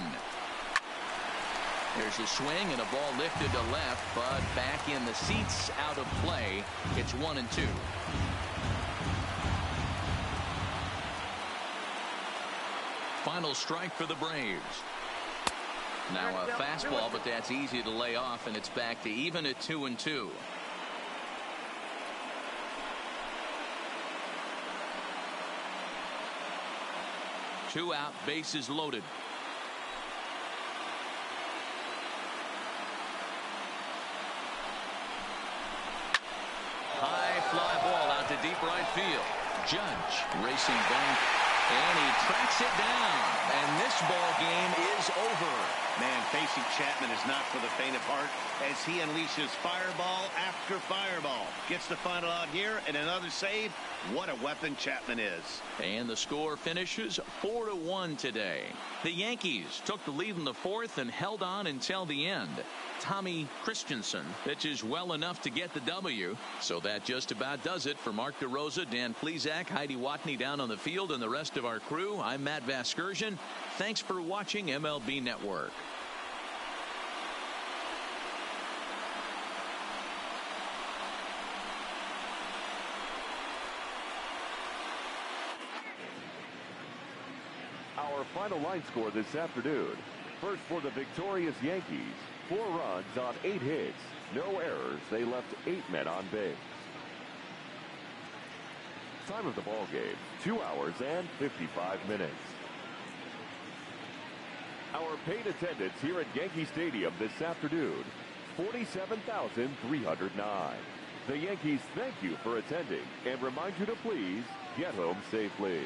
Speaker 1: There's a swing and a ball lifted to left, but back in the seats, out of play. It's 1-2. Final strike for the Braves. Now a fastball, but that's easy to lay off, and it's back to even at 2-2. Two out, bases loaded. High fly ball out to deep right field. Judge racing back, and he tracks it down. And this ball game is over.
Speaker 2: Man, facing Chapman is not for the faint of heart as he unleashes fireball after fireball. Gets the final out here and another save. What a weapon Chapman is.
Speaker 1: And the score finishes 4-1 today. The Yankees took the lead in the fourth and held on until the end. Tommy Christensen pitches well enough to get the W. So that just about does it for Mark DeRosa, Dan Plesac, Heidi Watney down on the field, and the rest of our crew. I'm Matt Vasgersian. Thanks for watching MLB Network.
Speaker 3: Our final line score this afternoon. First for the victorious Yankees. 4 runs on 8 hits. No errors. They left 8 men on base. Time of the ball game, 2 hours and 55 minutes. Our paid attendance here at Yankee Stadium this afternoon, 47,309. The Yankees thank you for attending and remind you to please get home safely.